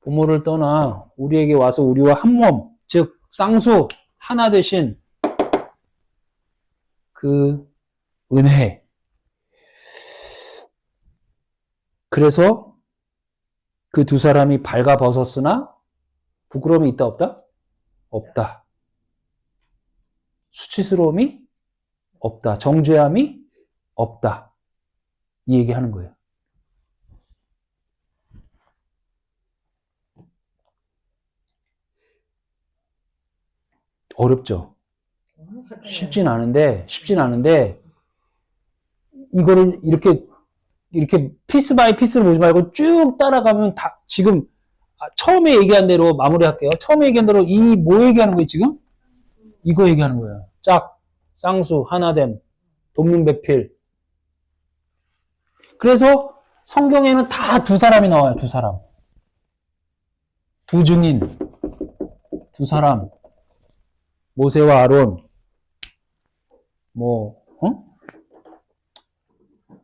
부모를 떠나 우리에게 와서 우리와 한 몸, 즉 쌍수 하나 되신 그 은혜. 그래서 그 두 사람이 발가벗었으나 부끄러움이 있다 없다? 없다. 수치스러움이 없다. 정죄함이 없다. 이 얘기하는 거예요. 어렵죠? 쉽진 않은데 이거를 이렇게 피스 바이 피스를 보지 말고 쭉 따라가면 다 지금 처음에 얘기한 대로 마무리할게요. 처음에 얘기한 대로 이 뭐 얘기하는 거예요 지금? 이거 얘기하는 거예요. 짝, 쌍수, 하나됨, 돕는배필. 그래서 성경에는 다 두 사람이 나와요. 두 사람. 두 증인. 두 사람. 모세와 아론.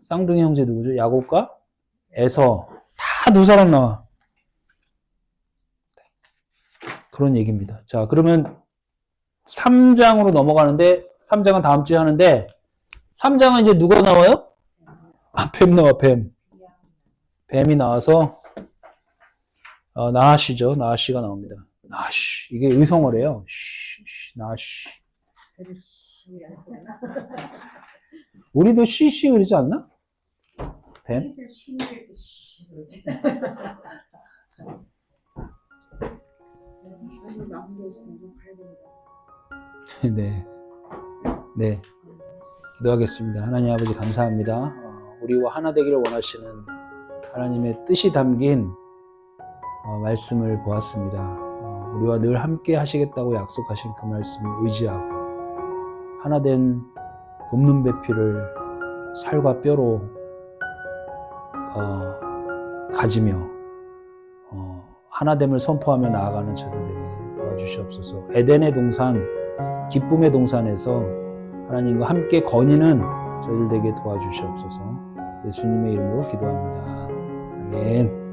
쌍둥이 형제 누구죠? 야곱과 에서. 다 두 사람 나와. 그런 얘기입니다. 자, 그러면 3장으로 넘어가는데 3장은 다음 주에 하는데 3장은 이제 누가 나와요? 아, 뱀 나와, 뱀. 뱀이 나와서 나하시죠. 나하시가 나옵니다. 나하시. 이게 의성어래요. 나하시. 우리도 쉬쉬 그러지 않나? 뱀? 네. 네. 기도하겠습니다. 하나님 아버지 감사합니다. 우리와 하나 되기를 원하시는 하나님의 뜻이 담긴 말씀을 보았습니다. 우리와 늘 함께 하시겠다고 약속하신 그 말씀을 의지하고 하나된 돕는 배필을 살과 뼈로 가지며 하나됨을 선포하며 나아가는 저들에게 도와주시옵소서. 에덴의 동산, 기쁨의 동산에서 하나님과 함께 거니는 저희들에게 도와주시옵소서. 예수님의 이름으로 기도합니다. 아멘.